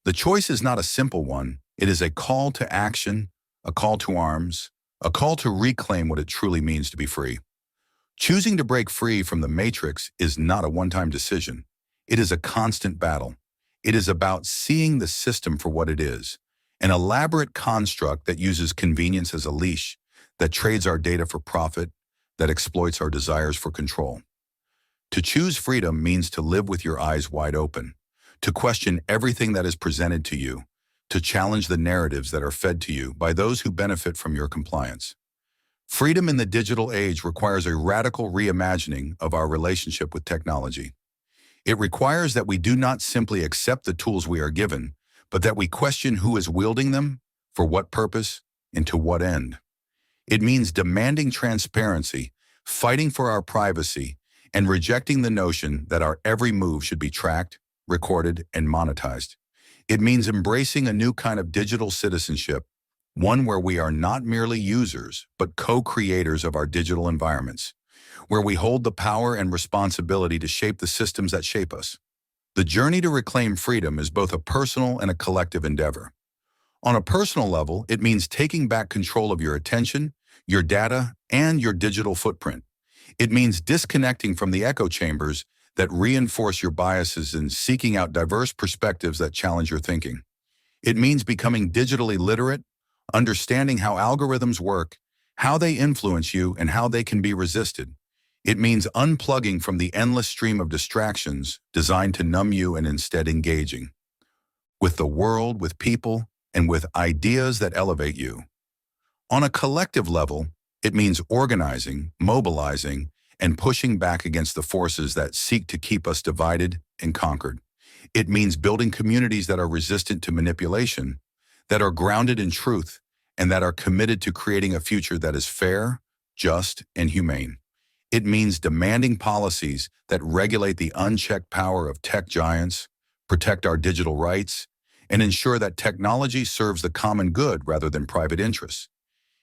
A: The choice is not a simple one. It is a call to action, a call to arms, a call to reclaim what it truly means to be free. Choosing to break free from the matrix is not a one-time decision. It is a constant battle. It is about seeing the system for what it is, an elaborate construct that uses convenience as a leash, that trades our data for profit, that exploits our desires for control. To choose freedom means to live with your eyes wide open, to question everything that is presented to you, to challenge the narratives that are fed to you by those who benefit from your compliance. Freedom in the digital age requires a radical reimagining of our relationship with technology. It requires that we do not simply accept the tools we are given, but that we question who is wielding them, for what purpose, and to what end. It means demanding transparency, fighting for our privacy, and rejecting the notion that our every move should be tracked, recorded, and monetized. It means embracing a new kind of digital citizenship, one where we are not merely users, but co-creators of our digital environments, where we hold the power and responsibility to shape the systems that shape us. The journey to reclaim freedom is both a personal and a collective endeavor. On a personal level, it means taking back control of your attention, your data, and your digital footprint. It means disconnecting from the echo chambers that reinforce your biases and seeking out diverse perspectives that challenge your thinking. It means becoming digitally literate, understanding how algorithms work, how they influence you, and how they can be resisted. It means unplugging from the endless stream of distractions designed to numb you and instead engaging with the world, with people, and with ideas that elevate you. On a collective level, it means organizing, mobilizing, and pushing back against the forces that seek to keep us divided and conquered. It means building communities that are resistant to manipulation, that are grounded in truth, and that are committed to creating a future that is fair, just, and humane. It means demanding policies that regulate the unchecked power of tech giants, protect our digital rights, and ensure that technology serves the common good rather than private interests.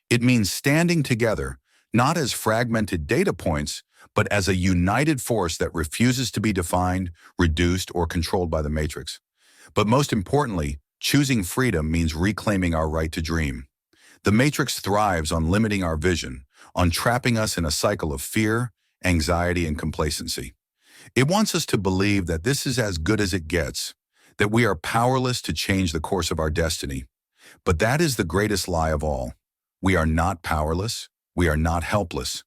A: It means standing together, not as fragmented data points, but as a united force that refuses to be defined, reduced, or controlled by the matrix. But most importantly, choosing freedom means reclaiming our right to dream. The matrix thrives on limiting our vision, on trapping us in a cycle of fear, anxiety, and complacency. It wants us to believe that this is as good as it gets, that we are powerless to change the course of our destiny. But that is the greatest lie of all. We are not powerless. We are not helpless.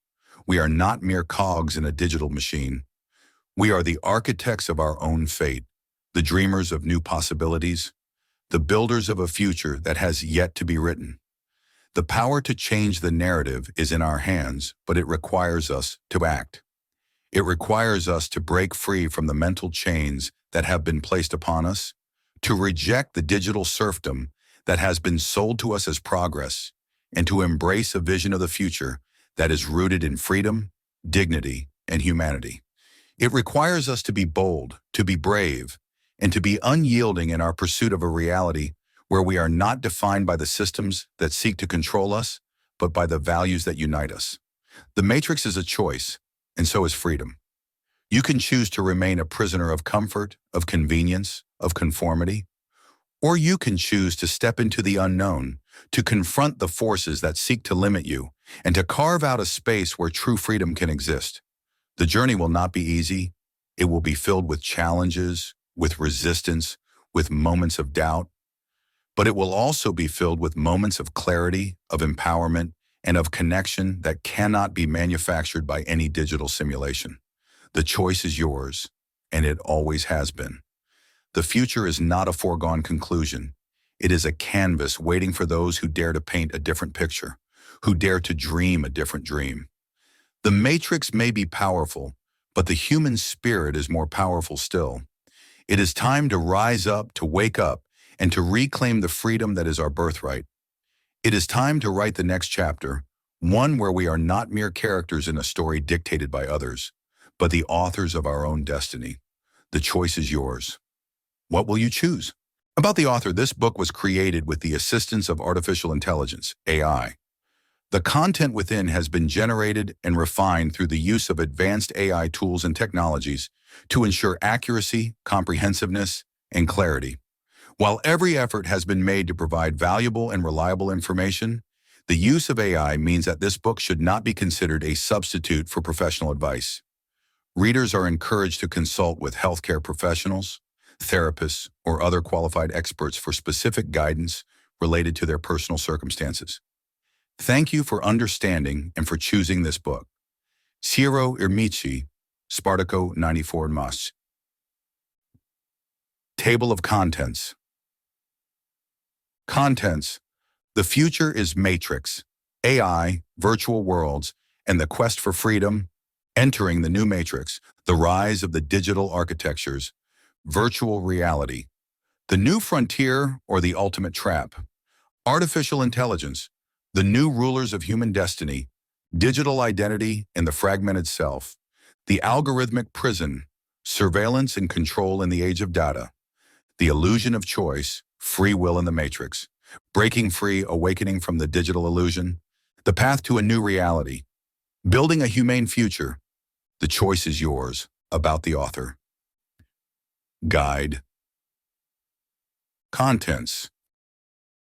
A: We are not mere cogs in a digital machine. We are the architects of our own fate, the dreamers of new possibilities, the builders of a future that has yet to be written. The power to change the narrative is in our hands, but it requires us to act. It requires us to break free from the mental chains that have been placed upon us, to reject the digital serfdom that has been sold to us as progress, and to embrace a vision of the future that is rooted in freedom, dignity, and humanity. It requires us to be bold, to be brave, and to be unyielding in our pursuit of a reality where we are not defined by the systems that seek to control us, but by the values that unite us. The matrix is a choice, and so is freedom. You can choose to remain a prisoner of comfort, of convenience, of conformity, or you can choose to step into the unknown, to confront the forces that seek to limit you, and to carve out a space where true freedom can exist. The journey will not be easy. It will be filled with challenges, with resistance, with moments of doubt. but it will also be filled with moments of clarity, of empowerment, and of connection that cannot be manufactured by any digital simulation. The choice is yours, and it always has been. The future is not a foregone conclusion. It is a canvas waiting for those who dare to paint a different picture, who dare to dream a different dream. The matrix may be powerful, but the human spirit is more powerful still. It is time to rise up, to wake up, and to reclaim the freedom that is our birthright. It is time to write the next chapter, one where we are not mere characters in a story dictated by others, but the authors of our own destiny. The choice is yours. What will you choose? About the author, this book was created with the assistance of artificial intelligence, AI. The content within has been generated and refined through the use of advanced AI tools and technologies to ensure accuracy, comprehensiveness, and clarity. While every effort has been made to provide valuable and reliable information, the use of AI means that this book should not be considered a substitute for professional advice. Readers are encouraged to consult with healthcare professionals, therapists, or other qualified experts for specific guidance related to their personal circumstances. Thank you for understanding and for choosing this book. Ciro Irmici, Spartaco 94 Mas. Table of Contents. Contents. The future is matrix, AI, virtual worlds, and the quest for freedom. Entering the new matrix, the rise of the digital architectures, virtual reality, the new frontier or the ultimate trap, artificial intelligence, the new rulers of human destiny, digital identity and the fragmented self, the algorithmic prison, surveillance and control in the age of data, the illusion of choice, free will in the matrix, breaking free, awakening from the digital illusion, the path to a new reality, building a humane future. The choice is yours. About the author. Guide. Contents.